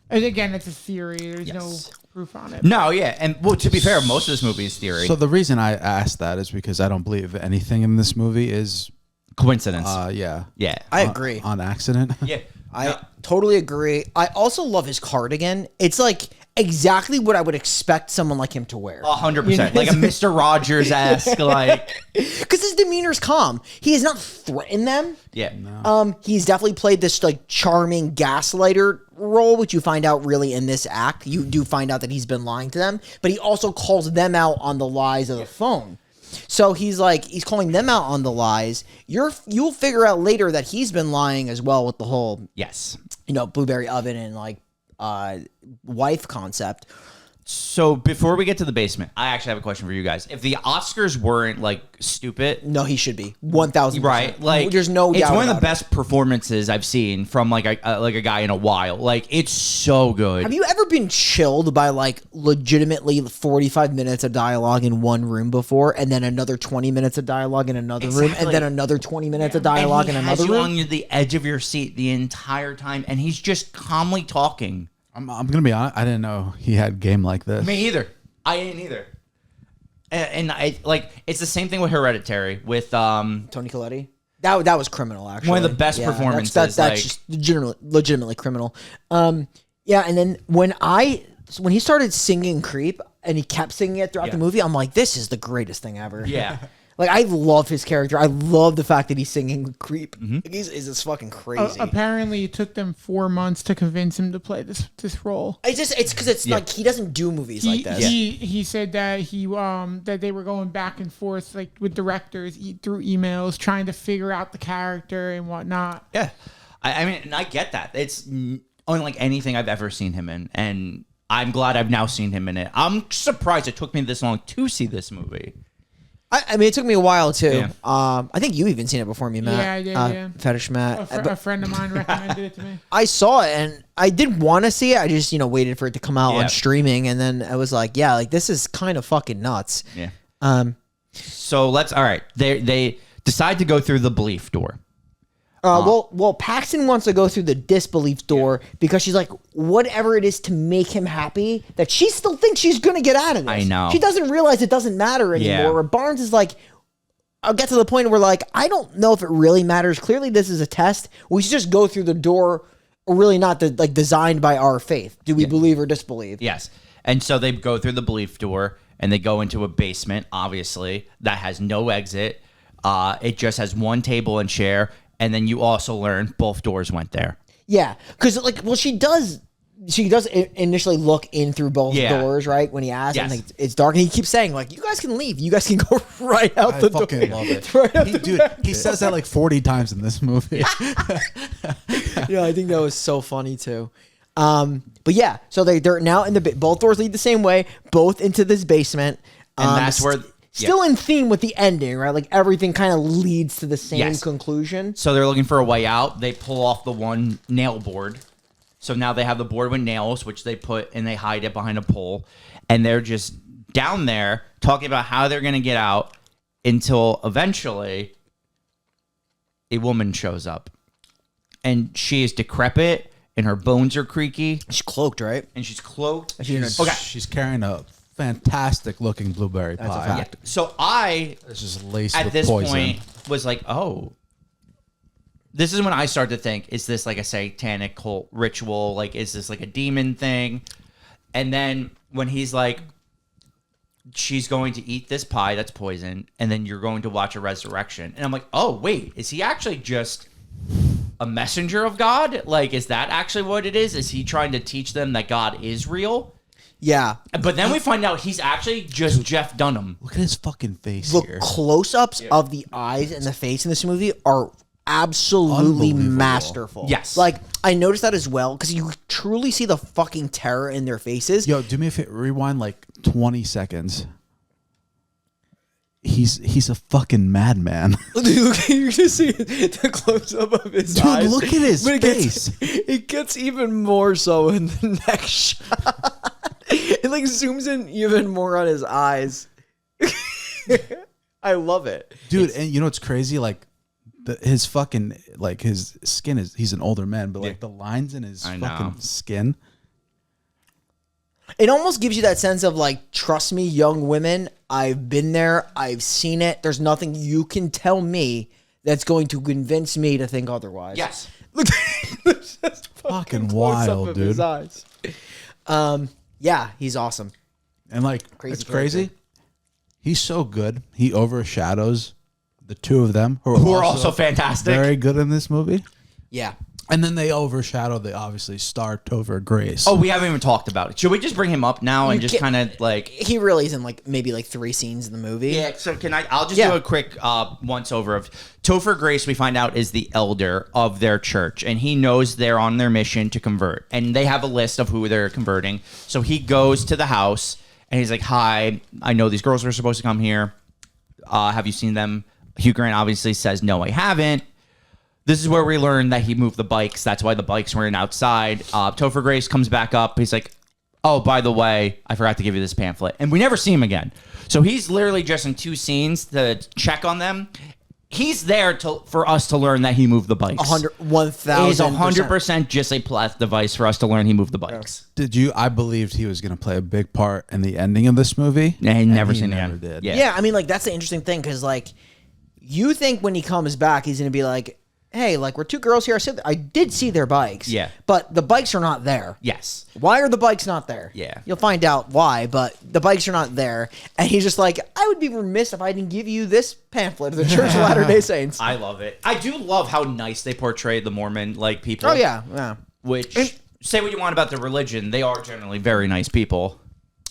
And again, it's a theory. There's no proof on it. No, yeah. And well, to be fair, most of this movie is theory. So the reason I asked that is because I don't believe anything in this movie is, Coincidence. yeah, I agree. on accident. yeah. I totally agree. I also love his cardigan. It's like exactly what I would expect someone like him to wear. 100%. Like a Mr. Rogers-esque, like. Because his demeanor's calm. He has not threatened them. Yeah. He's definitely played this like charming gaslighter role, which you find out really in this act. You do find out that he's been lying to them, but he also calls them out on the lies of the phone. So he's calling them out on the lies. You'll figure out later that he's been lying as well with the whole, Yes. blueberry oven and like wife concept. So before we get to the basement, I actually have a question for you guys. If the Oscars weren't like stupid, No, he should be 1,000%. right? Like there's no doubt. It's one of the about it. best performances I've seen from like a guy in a while. Like it's so good. Have you ever been chilled by like legitimately 45 minutes of dialogue in one room before, and then another 20 minutes of dialogue in another room, Exactly. and then another 20 minutes of And dialogue he in has another you room? on the edge of your seat the entire time, and he's just calmly talking. I'm gonna be honest. I didn't know he had game like this. Me either. I didn't either. And I like it's the same thing with Hereditary with Tony Colletti. That was criminal, actually. One of the best performances, That's like- just legitimately criminal. Yeah, and then when he started singing "Creep" and he kept singing it throughout the movie, I'm like, this is the greatest thing ever. yeah. Like I love his character. I love the fact that he's singing "Creep." Like, he's just fucking crazy. Apparently, it took them 4 months to convince him to play this role. It's because it's like he doesn't do movies like this. He said that that they were going back and forth like with directors through emails trying to figure out the character and whatnot. Yeah. I mean, and I get that. It's unlike anything I've ever seen him in, and I'm glad I've now seen him in it. I'm surprised it took me this long to see this movie. I mean, it took me a while too. Yeah. I think you even seen it before me, Matt. Yeah, I did, yeah. Fetish Matt. A friend of mine recommended it to me. I saw it and I did want to see it. I just waited for it to come out Yeah. on streaming, and then I was like, yeah, like this is kind of fucking nuts. Yeah. So all right. They decide to go through the belief door. Well, Paxton wants to go through the disbelief door because she's like, whatever it is to make him happy, that she still thinks she's gonna get out of this. I know. She doesn't realize it doesn't matter anymore. Yeah. Where Barnes is like, I'll get to the point where like, I don't know if it really matters. Clearly, this is a test. We should just go through the door, or really not designed by our faith. Do we believe or disbelieve? Yes. And so they go through the belief door and they go into a basement, obviously, that has no exit. It just has one table and chair. And then you also learn both doors went there. Yeah, because she does initially look in through both Yeah. doors, right? When he asks, Yes. and it's dark, and he keeps saying like, "You guys can leave. You guys can go right out the door." I fucking love it. Right out the back He says that like 40 times in this movie. Yeah, I think that was so funny too. But yeah, so they're now in both doors lead the same way, both into this basement, And that's where still in theme with the ending, right? Like everything kind of leads to the same Yes. conclusion. So they're looking for a way out. They pull off the one nail board. So now they have the board with nails, which they put and they hide it behind a pole. And they're just down there talking about how they're going to get out until eventually a woman shows up. And she is decrepit and her bones are creaky. She's cloaked, right? And she's cloaked. She's carrying a fantastic looking blueberry That's a pie. fact. So I, It's just laced at with this poison. point, was like, oh. This is when I start to think, is this like a satanic cult ritual? Like, is this like a demon thing? And then when he's like, she's going to eat this pie that's poison, and then you're going to watch a resurrection. And I'm like, oh, wait, is he actually just a messenger of God? Like, is that actually what it is? Is he trying to teach them that God is real? Yeah. But then we find out he's actually just Jeff Dunham. Look at his fucking face The here. close-ups of the eyes and the face in this movie are absolutely Unbelievable. masterful. Yes. Like, I noticed that as well, because you truly see the fucking terror in their faces. Yo, do me a favor. Rewind like 20 seconds. He's a fucking madman. Dude, you just see the close-up of his Dude, eyes. look at his But face. It gets even more so in the next shot. It like zooms in even more on his eyes. I love it. Dude, and you know what's crazy? Like, his fucking, like, his skin is, he's an older man, but like the lines in his I fucking know. skin. It almost gives you that sense of like, trust me, young women, I've been there, I've seen it. There's nothing you can tell me that's going to convince me to think otherwise. Yes. Look, there's just Fucking close-up wild, of his dude. eyes. Yeah, he's awesome. And like, Crazy it's crazy. character. He's so good. He overshadows the two of them Who are also fantastic. very good in this movie. Yeah. And then they overshadow the obviously star Topher Grace. Oh, we haven't even talked about it. Should we just bring him up now and You just can't- kind of like... He really is in like maybe like 3 scenes in the movie. Yeah, so I'll just Yeah. do a quick once-over of... Topher Grace, we find out, is the elder of their church, and he knows they're on their mission to convert. And they have a list of who they're converting. So he goes to the house, and he's like, hi, I know these girls were supposed to come here. Have you seen them? Hugh Grant obviously says, no, I haven't. This is where we learn that he moved the bikes. That's why the bikes weren't outside. Topher Grace comes back up. He's like, oh, by the way, I forgot to give you this pamphlet. And we never see him again. So he's literally just in 2 scenes to check on them. He's there for us to learn that he moved the bikes. 1,000%. He's 100% just a plot device for us to learn he moved the bikes. I believed he was going to play a big part in the ending of this movie. And he never he seen it never again. did. Yeah. Yeah, I mean, like, that's the interesting thing, because, like, you think when he comes back, he's going to be like, hey, like, we're 2 girls here. I did see their bikes. Yeah. But the bikes are not there. Yes. Why are the bikes not there? Yeah. You'll find out why, but the bikes are not there. And he's just like, I would be remiss if I didn't give you this pamphlet of the Church of Latter-day Saints. I love it. I do love how nice they portray the Mormon people. Oh, yeah. Which, say what you want about the religion, they are generally very nice people.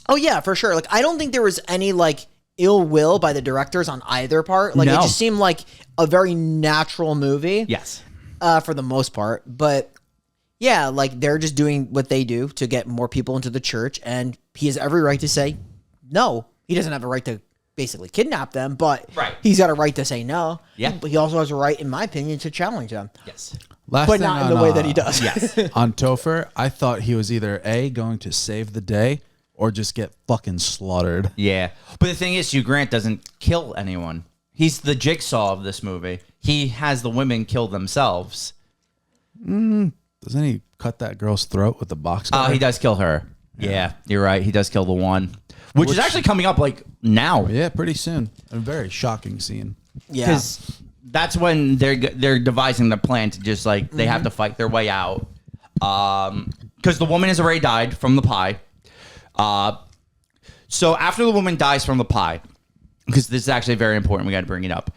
Oh, yeah, for sure. Like, I don't think there was any, like, ill will by the directors on either part. Like, No. it just seemed like a very natural movie. Yes. For the most part. But yeah, like, they're just doing what they do to get more people into the church, and he has every right to say no. He doesn't have a right to basically kidnap them, but Right. he's got a right to say no. Yeah. But he also has a right, in my opinion, to challenge them. Yes. Last But thing not in on, the way that he does. Yes. On Topher, I thought he was either A, going to save the day, or just get fucking slaughtered. Yeah. But the thing is, Hugh Grant doesn't kill anyone. He's the Jigsaw of this movie. He has the women kill themselves. Doesn't he cut that girl's throat with the box Oh, cutter? he does kill her. Yeah, you're right. He does kill the one. Which is actually coming up, like, now. Yeah, pretty soon. A very shocking scene. Yeah. Because that's when they're devising the plan to just, like, they have to fight their way out. Because the woman has already died from the pie. So after the woman dies from the pie, because this is actually very important, we got to bring it up.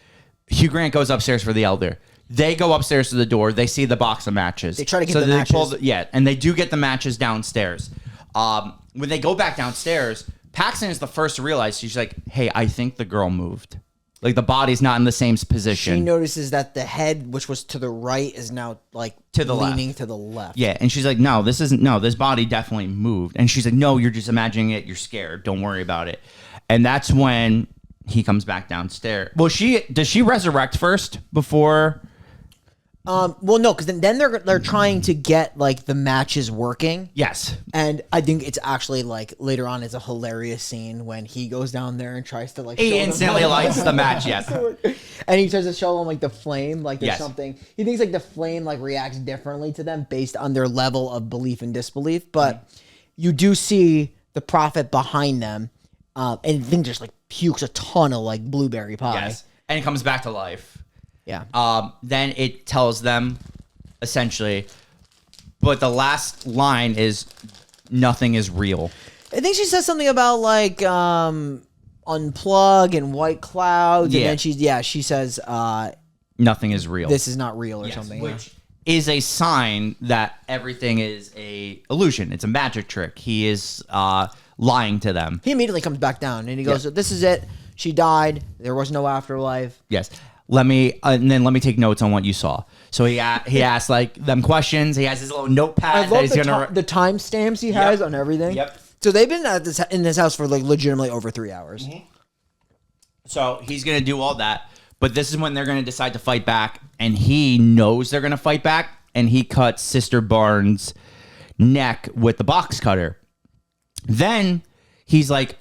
Hugh Grant goes upstairs for the elder. They go upstairs to the door. They see the box of matches. They try to get the matches. And they do get the matches downstairs. When they go back downstairs, Paxton is the first to realize. She's like, hey, I think the girl moved. Like, the body's not in the same position. She notices that the head, which was to the right, is now, like, to the leaning left. to the left. Yeah, and she's like, no, this body definitely moved. And she's like, no, you're just imagining it. You're scared. Don't worry about it. And that's when he comes back downstairs. Well, does she resurrect first before? Well, no, because then they're trying to get like the matches working. Yes, and I think it's actually like later on is a hilarious scene when he goes down there and tries to like. He instantly lights the match. Yes, and he tries to show them like the flame, like there's Yes. something. He thinks like the flame like reacts differently to them based on their level of belief and disbelief. But you do see the prophet behind them, and the thing just like pukes a ton of like blueberry pie. yes, and it comes back to life. Yeah. Then it tells them, essentially, but the last line is, nothing is real. I think she says something about like unplug and white clouds, Yeah. and then she says Nothing is real. this is not real or Yes, something. which is a sign that everything is a illusion. It's a magic trick. He is lying to them. He immediately comes back down and he goes, "This is it. She died. There was no afterlife." Yes. Let me take notes on what you saw. So he asked like them questions. He has his little notepad. I that love he's gonna. the timestamps he has on everything. Yep. So they've been in this house for like legitimately over 3 hours. Mm-hmm. So he's gonna do all that, but this is when they're gonna decide to fight back, and he knows they're gonna fight back, and he cuts Sister Barnes' neck with the box cutter. Then he's like,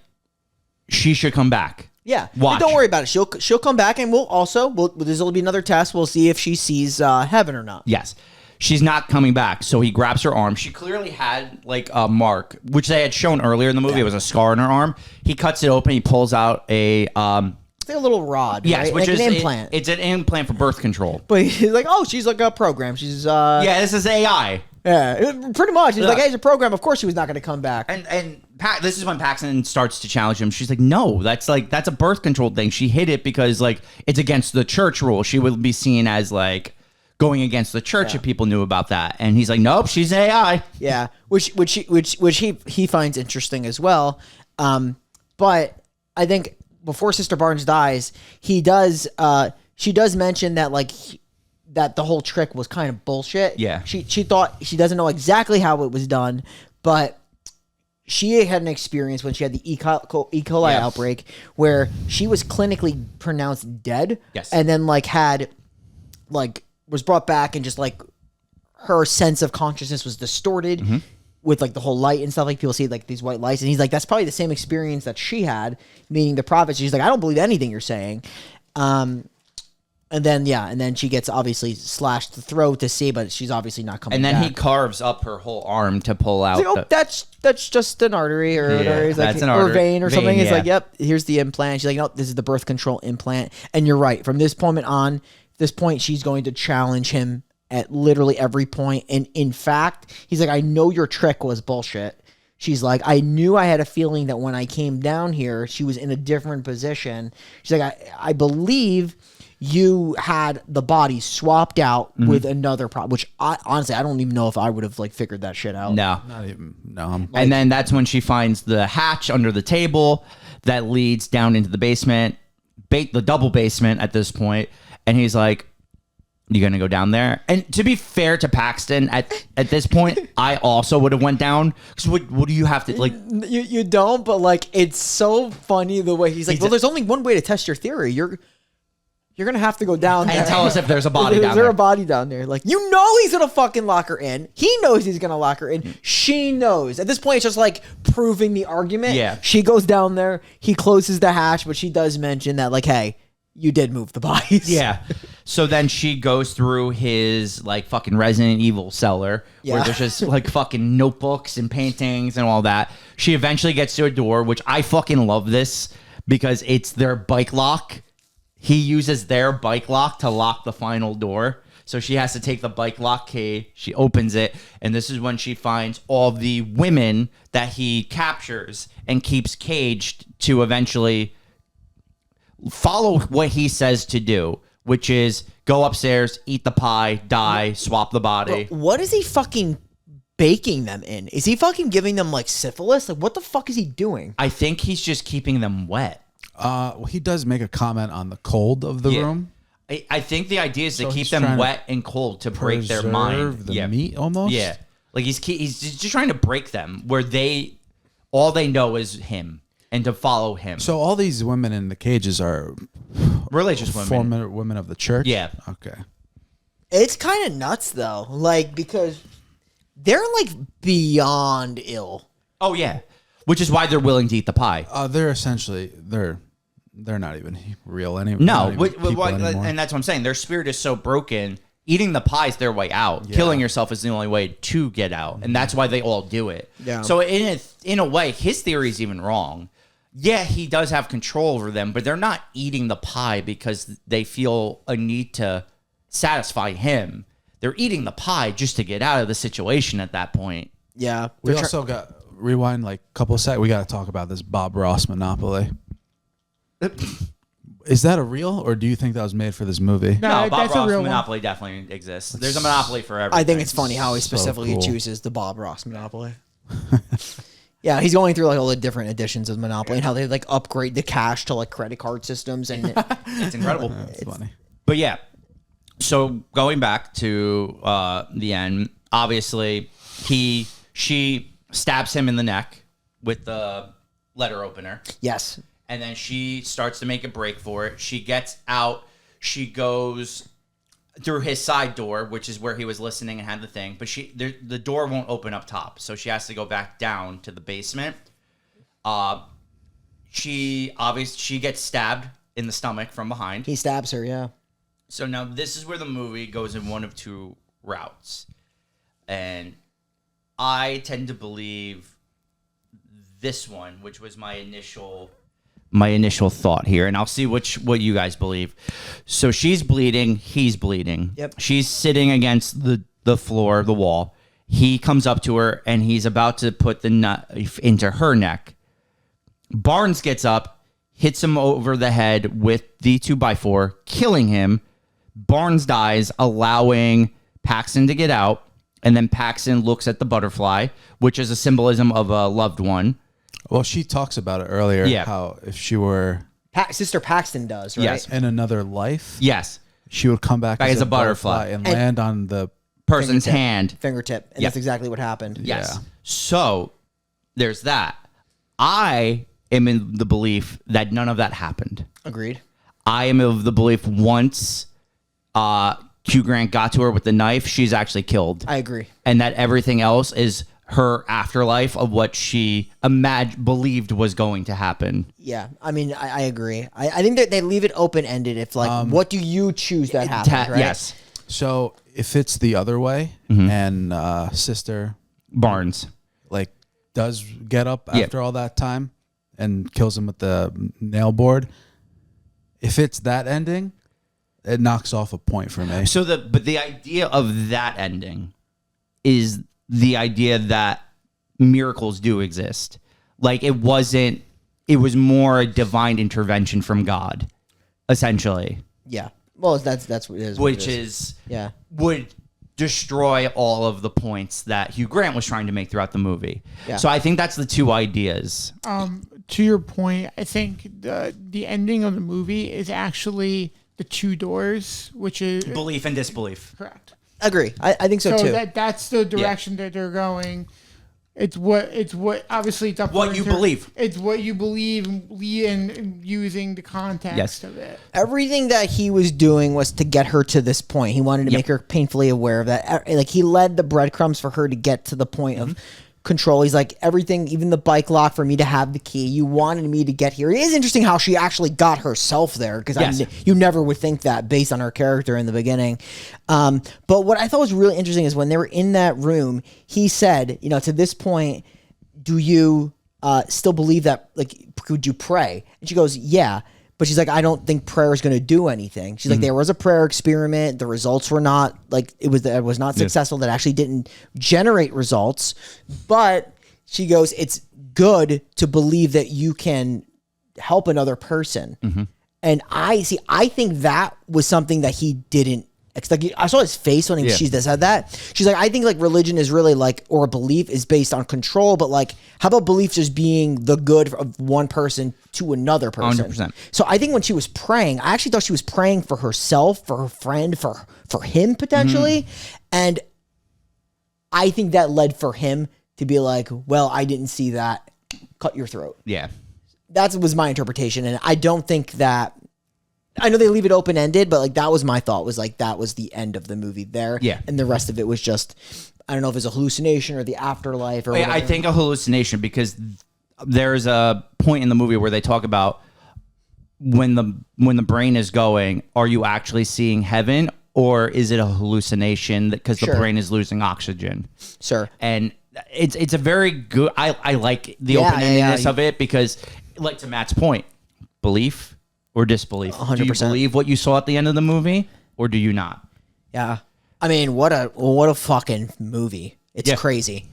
she should come back. Yeah, Watch. And don't worry about it. She'll come back, and this will be another test. We'll see if she sees heaven or not. Yes. She's not coming back. So he grabs her arm. She clearly had like a mark, which they had shown earlier in the movie. It was a scar on her arm. He cuts it open. He pulls out a It's like a little rod. yes, right? which like is an implant. It's an implant for birth control. But he's like, "Oh, she's like a program. She's Yeah, this is AI. pretty much." He's like, Yeah. "Hey, it's a program. Of course, she was not going to come back." And this is when Paxton starts to challenge him. She's like, "No, that's a birth control thing. She hid it because like it's against the church rule. She would be seen as like going against the church if people knew about that." And he's like, "Nope, she's AI." Yeah, which he finds interesting as well. But I think before Sister Barnes dies, she does mention that like that the whole trick was kind of bullshit. Yeah. She thought she doesn't know exactly how it was done, but she had an experience when she had the E. coli outbreak where she was clinically pronounced dead. Yes. And then like was brought back and just like her sense of consciousness was distorted with like the whole light and stuff. Like people see like these white lights, and he's like, that's probably the same experience that she had, meaning the prophet. She's like, I don't believe anything you're saying. And then she gets obviously slashed the throat to see, but she's obviously not coming And then back. he carves up her whole arm to pull out. He's like, that's just an artery or whatever. He's like, that's an or artery. vein or something. Vein, He's yeah. like, yep, here's the implant. She's like, no, this is the birth control implant. And you're right. From this point, she's going to challenge him at literally every point. And in fact, he's like, I know your trick was bullshit. She's like, I knew I had a feeling that when I came down here, she was in a different position. She's like, I believe you had the body swapped out with another prop, which honestly, I don't even know if I would have like figured that shit out. No. Not even. No. And then that's when she finds the hatch under the table that leads down into the basement, the double basement at this point. And he's like, you gonna go down there? And to be fair to Paxton, at this point, I also would have went down. Because what do you have to like? You don't, but like it's so funny the way he's like, well, there's only one way to test your theory. You're gonna have to go down there And tell us if there's a body Is down there there. a body down there? Like, you know he's gonna fucking lock her in. He knows he's gonna lock her in. She knows. At this point, it's just like proving the argument. Yeah. She goes down there. He closes the hatch, but she does mention that, like, hey, you did move the bodies. Yeah. So then she goes through his like fucking Resident Evil cellar where Yeah. there's just like fucking notebooks and paintings and all that. She eventually gets to a door, which I fucking love this because it's their bike lock. He uses their bike lock to lock the final door. So she has to take the bike lock key. She opens it. And this is when she finds all the women that he captures and keeps caged to eventually follow what he says to do, which is go upstairs, eat the pie, die, swap the body. What is he fucking baking them in? Is he fucking giving them like syphilis? Like, what the fuck is he doing? I think he's just keeping them wet. Well, he does make a comment on the cold of the room. I think the idea is to keep he's them trying to wet and cold to break their mind. The meat almost. Yeah, like he's just trying to break them where all they know is him and to follow him. So all these women in the cages are religious women, former women of the church. Yeah. Okay. It's kind of nuts though, like because they're like beyond ill. Oh yeah, which is why they're willing to eat the pie. They're essentially they're not even real anymore. No, and that's what I'm saying. Their spirit is so broken. Eating the pie is their way out. Yeah. Killing yourself is the only way to get out, and that's why they all do it. Yeah. So in a way, his theory is even wrong. Yeah, he does have control over them, but they're not eating the pie because they feel a need to satisfy him. They're eating the pie just to get out of the situation at that point. Yeah. We also got rewind like a couple of seconds. We got to talk about this Bob Ross monopoly. Is that a real, or do you think that was made for this movie? No, Bob Ross monopoly definitely exists. There's a monopoly for everything. I think it's funny how he specifically chooses the Bob Ross monopoly. Yeah, he's going through like all the different editions of Monopoly and how they like upgrade the cash to like credit card systems, and it's incredible. It's funny. But yeah, so going back to the end, obviously she stabs him in the neck with the letter opener. Yes. And then she starts to make a break for it. She gets out. She goes through his side door, which is where he was listening and had the thing. But the door won't open up top, so she has to go back down to the basement. She gets stabbed in the stomach from behind. He stabs her, yeah. So now this is where the movie goes in one of two routes. And I tend to believe this one, which was my initial thought here, and I'll see what you guys believe. So she's bleeding, he's bleeding. Yep. She's sitting against the floor, the wall. He comes up to her, and he's about to put the knife into her neck. Barnes gets up, hits him over the head with the 2x4, killing him. Barnes dies, allowing Paxton to get out, and then Paxton looks at the butterfly, which is a symbolism of a loved one. Well, she talks about it earlier. Yeah. How if she were Sister Paxton does, right? Yes. in another life, Yes. she would come back as a butterfly and land on the Person's hand. Fingertip. And Yeah. that's exactly what happened. Yes. Yeah. So there's that. I am in the belief that none of that happened. Agreed. I am of the belief once Hugh Grant got to her with the knife, she's actually killed. I agree. And that everything else is her afterlife of what she believed was going to happen. Yeah. I mean, I agree. I think that they leave it open-ended if, like, what do you choose that happens, right? Yes. So if it's the other way, and Sister Barnes. like does get up after all that time and kills him with the nail board, if it's that ending, it knocks off a point for me. So the idea of that ending is the idea that miracles do exist. Like it was more a divine intervention from God, essentially. Yeah. Well, that's what it is. Which is yeah. would destroy all of the points that Hugh Grant was trying to make throughout the movie. Yeah. So I think that's the two ideas. To your point, I think the ending of the movie is actually the two doors, which is Belief and disbelief. correct. Agree. I think so too. That's the direction that they're going. It's what obviously it's up What for you believe. It's what you believe and using the context of it. Everything that he was doing was to get her to this point. He wanted to make her painfully aware of that. Like he led the breadcrumbs for her to get to the point of control. He's like, everything, even the bike lock for me to have the key. You wanted me to get here. It is interesting how she actually got herself there because you never would think that based on her character in the beginning. But what I thought was really interesting is when they were in that room, he said, to this point, do you still believe that, like, could you pray? And she goes, yeah. But she's like, I don't think prayer is going to do anything. She's like, there was a prayer experiment. The results were not like it was not successful. That actually didn't generate results. But she goes, it's good to believe that you can help another person. And I think that was something that he didn't. Like I saw his face when she said that. She's like, I think like religion is really like, or a belief is based on control, but like, how about belief just being the good of one person to another person? 100%. So I think when she was praying, I actually thought she was praying for herself, for her friend, for him potentially, and I think that led for him to be like, well, I didn't see that. Cut your throat. Yeah. That was my interpretation, and I don't think that. I know they leave it open ended, but like that was my thought. Was like that was the end of the movie there. Yeah, and the rest of it was just I don't know if it's a hallucination or the afterlife or. Whatever. I think a hallucination because there's a point in the movie where they talk about when the brain is going, are you actually seeing heaven or is it a hallucination because the brain is losing oxygen? Sure, and it's a very good. I like the open-endedness of it because, like to Matt's point, belief or disbelief. 100%. Do you believe what you saw at the end of the movie or do you not? Yeah, I mean, what a fucking movie! It's crazy.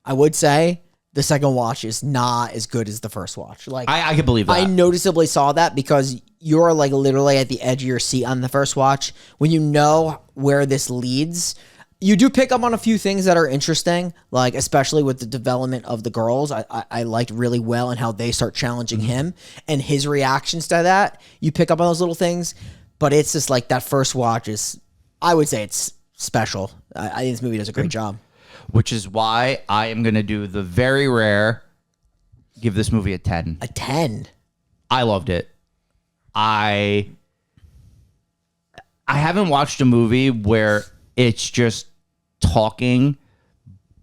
I would say the second watch is not as good as the first watch. Like I can believe that. I noticeably saw that because you're like literally at the edge of your seat on the first watch when you know where this leads. You do pick up on a few things that are interesting, like especially with the development of the girls. I liked really well and how they start challenging him and his reactions to that. You pick up on those little things, but it's just like that first watch is, I would say it's special. I think this movie does a great job. Which is why I am going to do the very rare, give this movie a 10. A 10? I loved it. I haven't watched a movie where it's just talking,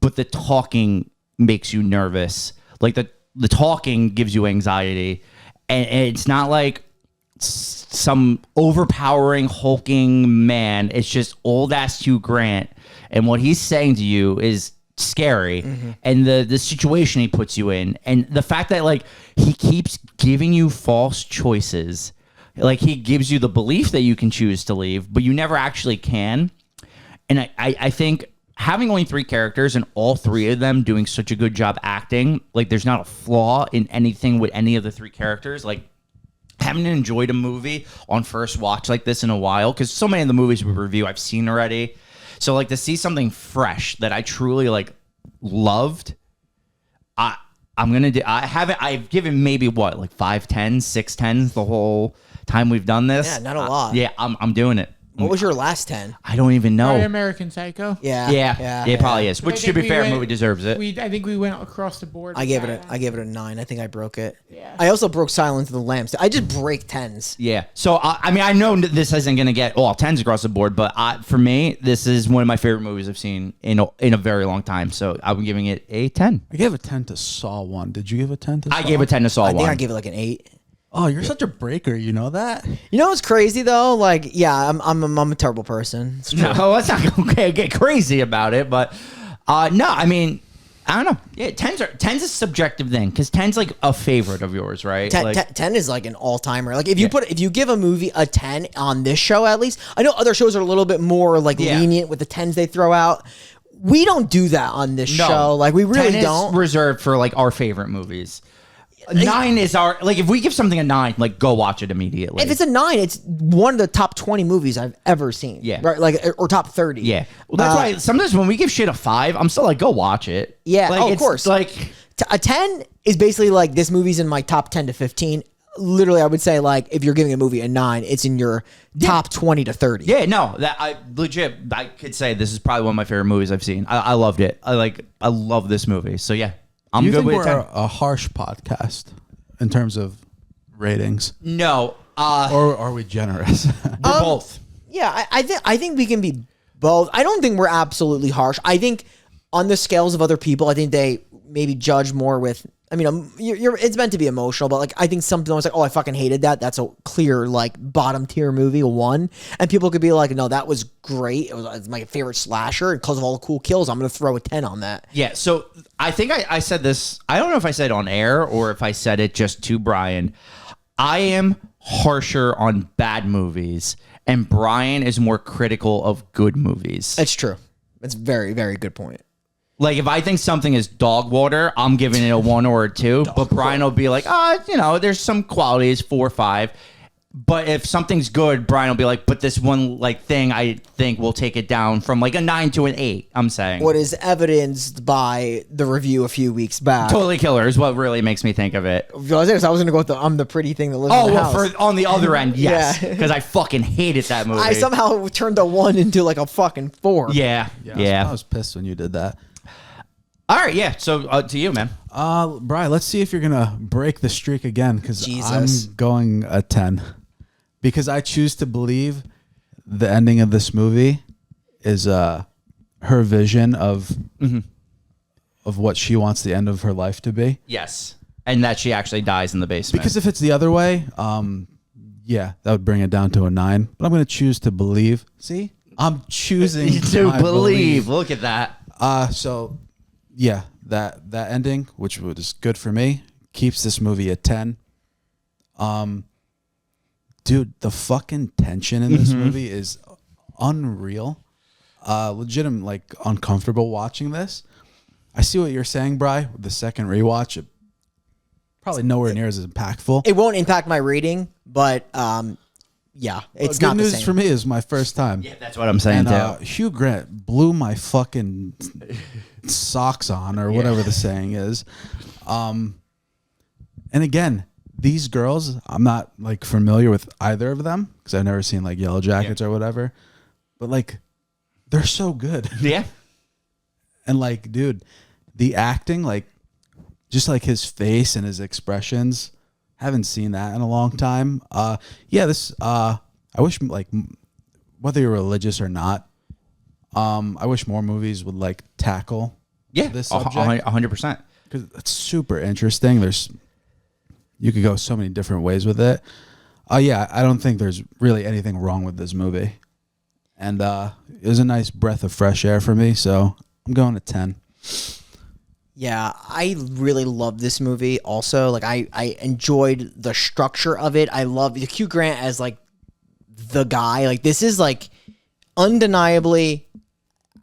but the talking makes you nervous. Like the talking gives you anxiety, and it's not like some overpowering hulking man. It's just old ass Hugh Grant, and what he's saying to you is scary, and the situation he puts you in, and the fact that like he keeps giving you false choices. Like he gives you the belief that you can choose to leave, but you never actually can. And I think having only 3 characters and all 3 of them doing such a good job acting, like there's not a flaw in anything with any of the 3 characters. Like haven't enjoyed a movie on first watch like this in a while because so many of the movies we review I've seen already. So like to see something fresh that I truly like loved, I've given maybe what, like 5 10s, 6 10s the whole time we've done this. Yeah, not a lot. Yeah, I'm doing it. What was your last 10? I don't even know. Probably American Psycho. Yeah, it probably is. Which, to be fair, movie deserves it. I think we went across the board. I gave it a 9. I think I broke it. Yeah. I also broke Silence of the Lambs. I just break 10s. Yeah. So I mean, I know this isn't going to get all 10s across the board, but for me, this is one of my favorite movies I've seen in a very long time. So I'm giving it a 10. I gave a 10 to Saw 1. Did you give a 10 to Saw? I gave a 10 to Saw 1. I think I gave it like an 8. Oh, you're such a breaker. You know that? You know what's crazy though? Like, yeah, I'm a terrible person. It's true. No, that's not okay. Get crazy about it, but no, I mean, I don't know. Yeah, 10's a subjective thing because 10's like a favorite of yours, right? 10 is like an all timer. Like if you give a movie a 10 on this show, at least I know other shows are a little bit more like lenient with the 10s they throw out. We don't do that on this show. Like we really 10 don't. Is reserved for like our favorite movies. 9 is our, like, if we give something a 9, like, go watch it immediately. If it's a 9, it's one of the top 20 movies I've ever seen. Yeah. Right? Like, or top 30. Yeah. Well, that's why sometimes when we give shit a 5, I'm still like, go watch it. Yeah. Like, of course. Like, a 10 is basically like, this movie's in my top 10 to 15. Literally, I would say, like, if you're giving a movie a 9, it's in your top 20 to 30. Yeah, no, I could say this is probably one of my favorite movies I've seen. I loved it. I love this movie. So, yeah. I'm good with it. We're a harsh podcast in terms of ratings? No. Or are we generous? We're both. Yeah, I think we can be both. I don't think we're absolutely harsh. I think on the scales of other people, I think they maybe judge more with. I mean, it's meant to be emotional, but like I think some people are like, "Oh, I fucking hated that." That's a clear like bottom tier movie, a 1, and people could be like, "No, that was great. It's my favorite slasher because of all the cool kills. I'm gonna throw a 10 on that." Yeah. So I think I said this. I don't know if I said it on air or if I said it just to Brian. I am harsher on bad movies, and Brian is more critical of good movies. That's true. That's a very, very good point. Like, if I think something is dog water, I'm giving it a 1 or a 2. But Brian will be like, there's some qualities, 4 or 5. But if something's good, Brian will be like, but this one like thing I think will take it down from like a 9 to an 8. I'm saying. What is evidenced by the review a few weeks back. Totally Killer is what really makes me think of it. I was going to go with I'm the pretty thing that lives in Oh, the well, house. on the other end, yes. Yeah. Because I fucking hated that movie. I somehow turned a 1 into like a fucking 4. Yeah. I was pissed when you did that. All right, yeah. So to you, man. Brian, let's see if you're gonna break the streak again, because Jesus. I'm going a 10. Because I choose to believe the ending of this movie is her vision of what she wants the end of her life to be. Yes. And that she actually dies in the basement. Because if it's the other way, yeah, that would bring it down to a 9. But I'm going to choose to believe. See? I'm choosing to believe. Look at that. So, yeah, that ending, which was good for me, keeps this movie at 10. Dude, the fucking tension in this movie is unreal. Legitimate, like, uncomfortable watching this. I see what you're saying, Bri. With the second rewatch, it probably nowhere near as impactful. It won't impact my rating, but yeah, it's good not the news same. for me is my first time. Yeah, that's what I'm saying, And too. Hugh Grant blew my fucking socks on, or whatever the saying is. And again, these girls, I'm not like familiar with either of them because I've never seen like Yellow Jackets or whatever. But like, they're so good. Yeah. And like, dude, the acting, like, just like his face and his expressions, haven't seen that in a long time. Yeah, this. I wish, like, whether you're religious or not, I wish more movies would like tackle this subject 100%. because it's super interesting. You could go so many different ways with it. Yeah, I don't think there's really anything wrong with this movie, and it was a nice breath of fresh air for me. So I'm going to 10. Yeah, I really love this movie also. Like, I enjoyed the structure of it. I love Hugh Grant as, like, the guy. Like, this is, like, undeniably,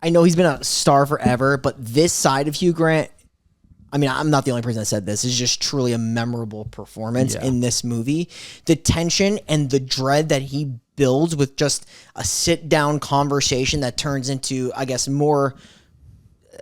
I know he's been a star forever, but this side of Hugh Grant, I mean, I'm not the only person that said this. It's just truly a memorable performance in this movie. The tension and the dread that he builds with just a sit-down conversation that turns into, I guess, more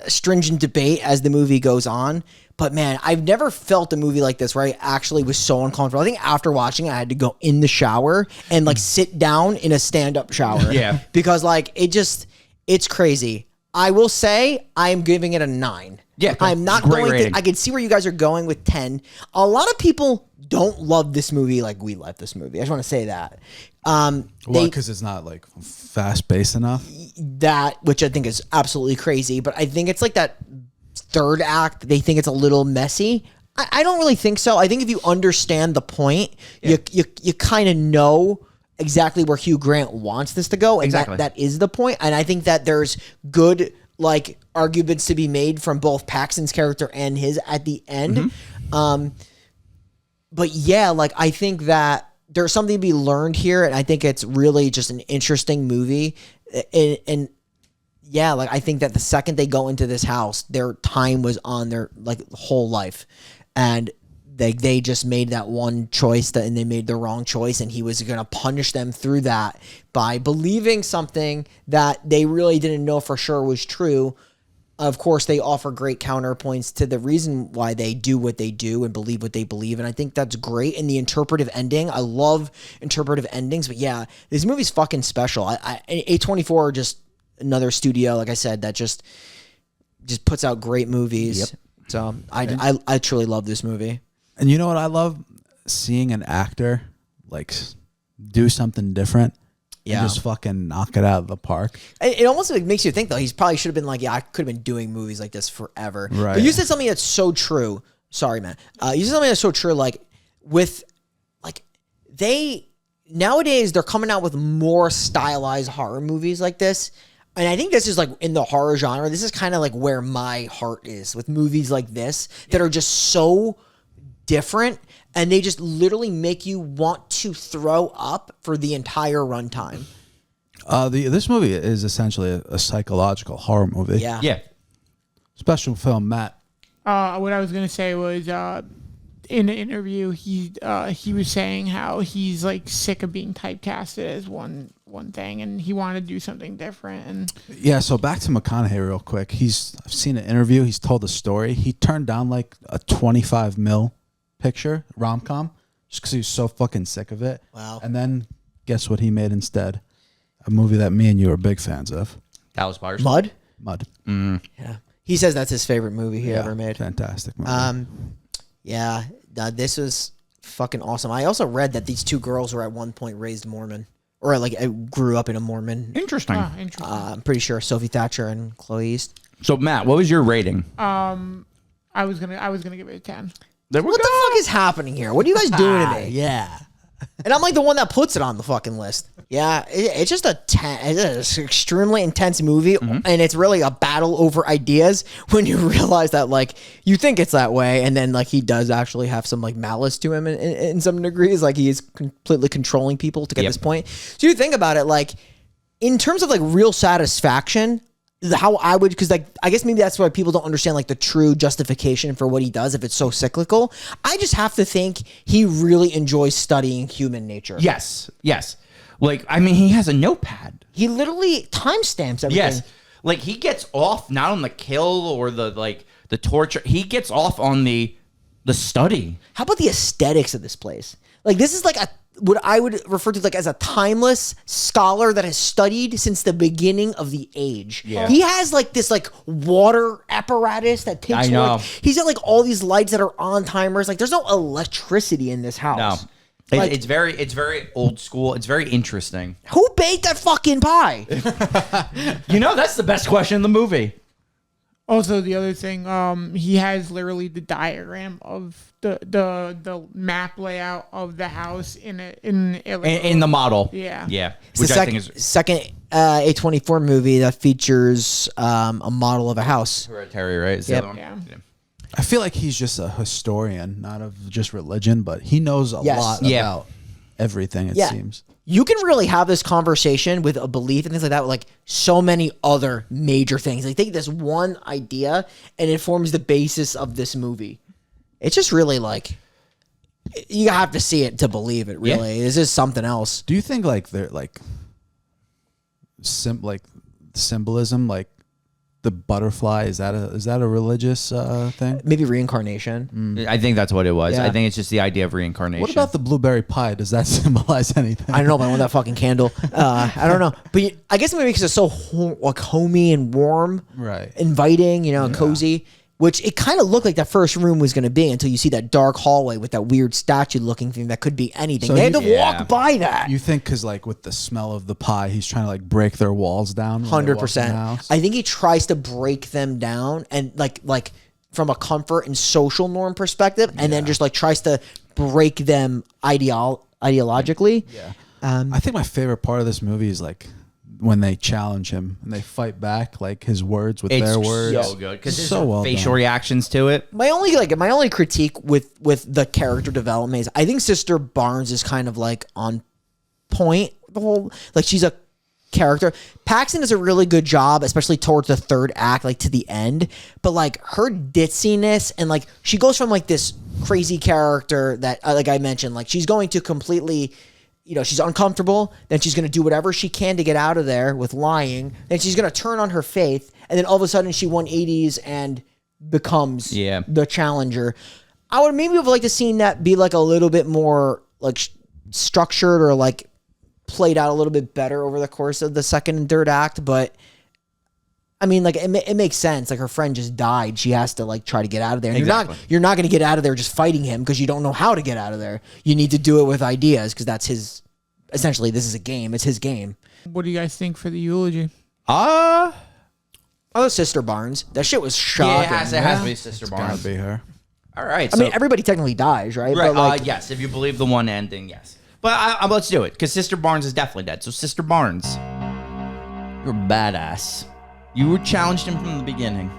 stringent debate as the movie goes on. But man, I've never felt a movie like this where I actually was so uncomfortable. I think after watching it, I had to go in the shower and like sit down in a stand-up shower. Yeah. Because like it's crazy. I will say I'm giving it a 9. Yeah, I'm not great going rating. to, I can see where you guys are going with 10. A lot of people don't love this movie like we love this movie. I just want to say that. Well, because it's not like fast paced enough. That, which I think is absolutely crazy, but I think it's like that third act, they think it's a little messy. I don't really think so. I think if you understand the point, you kind of know exactly where Hugh Grant wants this to go, and Exactly. that is the point. And I think that there's good like arguments to be made from both Paxton's character and his at the end. But yeah, like I think that there's something to be learned here, and I think it's really just an interesting movie. And yeah, like I think that the second they go into this house, their time was on their like whole life, and they just made that one choice and they made the wrong choice, and he was going to punish them through that by believing something that they really didn't know for sure was true. Of course, they offer great counterpoints to the reason why they do what they do and believe what they believe. And I think that's great. And the interpretive ending, I love interpretive endings. But yeah, this movie's fucking special. A24, just another studio, like I said, that just puts out great movies. Yep. So I truly love this movie. And you know what I love? Seeing an actor like do something different. Yeah. And just fucking knock it out of the park. It almost like makes you think, though. He's probably should have been like, yeah, I could have been doing movies like this forever. Right. But you said something that's so true. Sorry, man. You said something that's so true. Like with, like nowadays they're coming out with more stylized horror movies like this. And I think this is like in the horror genre. This is kind of like where my heart is with movies like this that are just so different, and they just literally make you want to throw up for the entire runtime. This movie is essentially a psychological horror movie. Yeah. Yeah. Special film, Matt. What I was gonna say was, in an interview, he was saying how he's like sick of being typecasted as one thing, and he wanted to do something different. And Yeah, so back to McConaughey real quick. I've seen an interview. He's told a story. He turned down like a 25 mil picture, rom-com, just because he was so fucking sick of it. Wow. And then guess what he made instead? A movie that me and you are big fans of. Dallas Buyers. Mud. Yeah. He says that's his favorite movie he ever made. Fantastic movie. Yeah, this was fucking awesome. I also read that these two girls were at one point raised Mormon, or like grew up in a Mormon. Interesting. interesting. I'm pretty sure Sophie Thatcher and Chloe East. So Matt, what was your rating? I was gonna give it a 10. There we What go. the fuck is happening here? What are you guys doing to me? Yeah. And I'm like the one that puts it on the fucking list. Yeah, it's just it's an extremely intense movie, and it's really a battle over ideas when you realize that, like, you think it's that way, and then, like, he does actually have some, like, malice to him in some degrees. Like, he is completely controlling people to get this point. So you think about it, like, in terms of, like, real satisfaction, how I would, because like I guess maybe that's why people don't understand like the true justification for what he does if it's so cyclical. I just have to think he really enjoys studying human nature. Yes. Like, I mean, he has a notepad. He literally timestamps everything. Yes. Like, he gets off not on the kill or the torture. He gets off on the study. How about the aesthetics of this place? Like, this is like what I would refer to like as a timeless scholar that has studied since the beginning of the age. Yeah. He has like this like water apparatus that takes I know. work. He's got like all these lights that are on timers. Like, there's no electricity in this house. No. Like- It's very old school. It's very interesting. Who baked that fucking pie? You know, that's the best question in the movie. Also, the other thing, he has literally the diagram of the map layout of the house in In the model. Yeah. Yeah. It's the second A24 movie that features a model of a house. Hereditary, right? Is the Yep. other one? Yeah. I feel like he's just a historian, not of just religion, but he knows a Yes. lot Yeah. about everything, it Yeah. seems. You can really have this conversation with a belief and things like that with like so many other major things. Like, take this one idea and it forms the basis of this movie. It's just really like, you have to see it to believe it, really. This is something else. Do you think like they're like symbolism, like the butterfly, is that a religious thing? Maybe reincarnation. I think that's what it was. Yeah. I think it's just the idea of reincarnation. What about the blueberry pie? Does that symbolize anything? I don't know, but I want that fucking candle. I don't know. But I guess maybe because it's so like homey and warm. Right. Inviting, and cozy, which it kind of looked like that first room was going to be until you see that dark hallway with that weird statue looking thing that could be anything. So They had to Yeah. walk by that. You think because like with the smell of the pie, he's trying to like break their walls down? when they walk in the 100%. house? I think he tries to break them down and like from a comfort and social norm perspective, and then just like tries to break them ideologically. Yeah. I think my favorite part of this movie is like when they challenge him and they fight back, like his words with their words. so good because So well facial done. reactions to it. My only critique with the character development is I think Sister Barnes is kind of like on point. The whole like she's a character. Paxton does a really good job, especially towards the third act, like to the end. But like her ditziness and like she goes from like this crazy character that like I mentioned, like she's going to completely. She's uncomfortable. Then she's going to do whatever she can to get out of there with lying. Then she's going to turn on her faith. And then all of a sudden she 180s and becomes the challenger. I would maybe have liked to seen that be like a little bit more like structured or like played out a little bit better over the course of the second and third act. But I mean, like it makes sense. Like her friend just died. She has to like try to get out of there. And you're not going to get out of there just fighting him because you don't know how to get out of there. You need to do it with ideas because that's his. Essentially, this is a game. It's his game. What do you guys think for the eulogy? Oh, Sister Barnes. That shit was shocking. Yeah, it has to be Sister Gotta Barnes. be her. All right. I mean, everybody technically dies, right? Right. But like, Yes, if you believe the one ending, yes. But let's do it because Sister Barnes is definitely dead. So Sister Barnes, you're badass. You were challenged him from the beginning.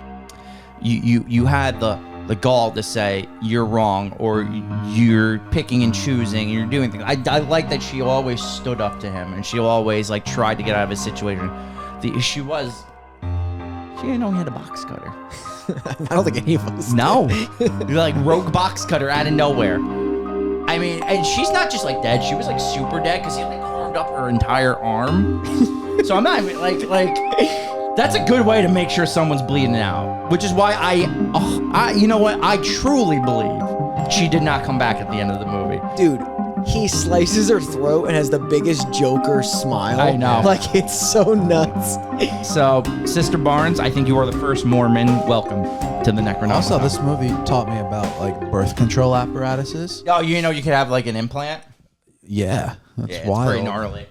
You had the gall to say you're wrong or you're picking and choosing and you're doing things. I like that she always stood up to him and she always like tried to get out of his situation. The issue was she didn't know he had a box cutter. I don't think any of us. No. You're like rogue box cutter out of nowhere. I mean, and she's not just like dead. She was like super dead because he like carved up her entire arm. So I'm not even like that's a good way to make sure someone's bleeding out. Which is why I you know what? I truly believe she did not come back at the end of the movie. Dude, he slices her throat and has the biggest Joker smile. I know. Like, it's so nuts. So, Sister Barnes, I think you are the first Mormon. Welcome to the Necronomicon. Also, this movie taught me about like birth control apparatuses. Oh, you know you could have like an implant? Yeah, that's It's wild. pretty gnarly.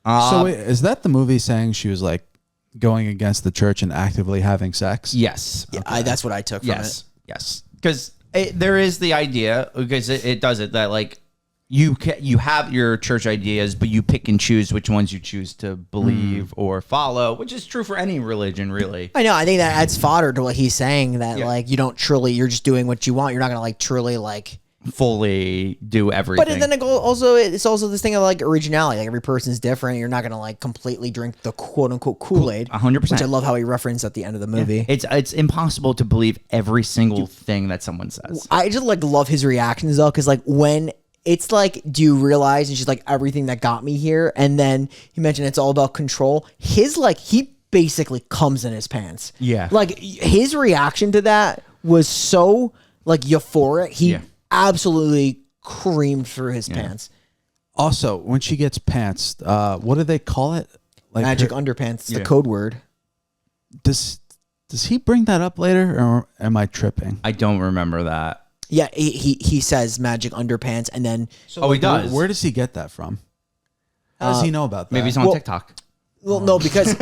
So wait, is that the movie saying she was like going against the church and actively having sex? Yes. Yeah, that's what I took from it. Yes. Because there is the idea, because it does it, that like you have your church ideas, but you pick and choose which ones you choose to believe or follow, which is true for any religion, really. I know. I think that adds fodder to what he's saying, that Yeah. like you don't truly, you're just doing what you want. You're not gonna like truly like Fully do everything. But then it's also this thing of like originality. Like every person's different. You're not gonna like completely drink the quote unquote Kool-Aid. 100%. Which I love how he referenced at the end of the movie. It's impossible to believe every single thing that someone says. I just like love his reactions though, because like when it's like, do you realize? And she's like, everything that got me here. And then he mentioned it's all about control. His like he basically comes in his pants. Yeah. Like his reaction to that was so like euphoric. He absolutely creamed through his pants. Also, when she gets pantsed, what do they call it? Like Magic underpants, the code word. Does he bring that up later, or am I tripping? I don't remember that. Yeah, he says magic underpants, and then He does. Where does he get that from? How does he know about that? Maybe he's on TikTok. well, no, because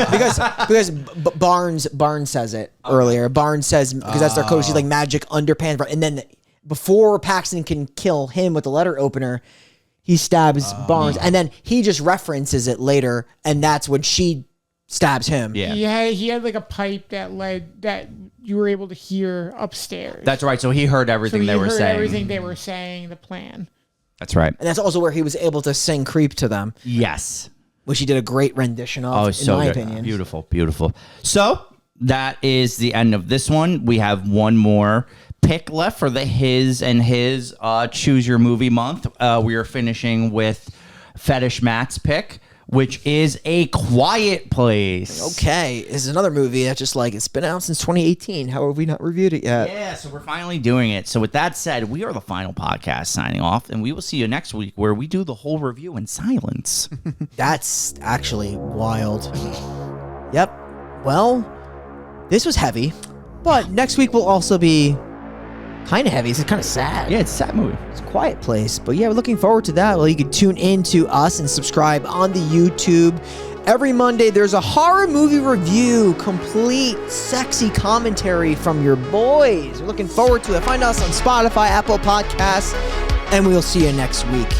Barnes says it earlier. Barnes says because that's their code. She's like magic underpants, and then before Paxton can kill him with the letter opener, he stabs Barnes, and then he just references it later, and that's when she stabs him. Yeah. He had like a pipe that you were able to hear upstairs. That's right. So he heard everything they were saying. Everything they were saying, the plan. That's right. And that's also where he was able to sing "Creep" to them, Yes. which he did a great rendition of, in So my good. opinion. Beautiful. So that is the end of this one. We have one more pick left for the his choose your movie month. We are finishing with Fetish Matt's pick, which is A Quiet Place. Okay, this is another movie that just like it's been out since 2018. How have we not reviewed it yet? Yeah, so we're finally doing it. So with that said, we are the final podcast signing off, and we will see you next week where we do the whole review in silence. That's actually wild. Yep. Well, this was heavy, but next week will also be kind of heavy. It's kind of sad. Yeah, it's a sad movie. It's a quiet place. But yeah, we're looking forward to that. Well, you can tune in to us and subscribe on the YouTube. Every Monday, there's a horror movie review, complete sexy commentary from your boys. We're looking forward to it. Find us on Spotify, Apple Podcasts, and we'll see you next week.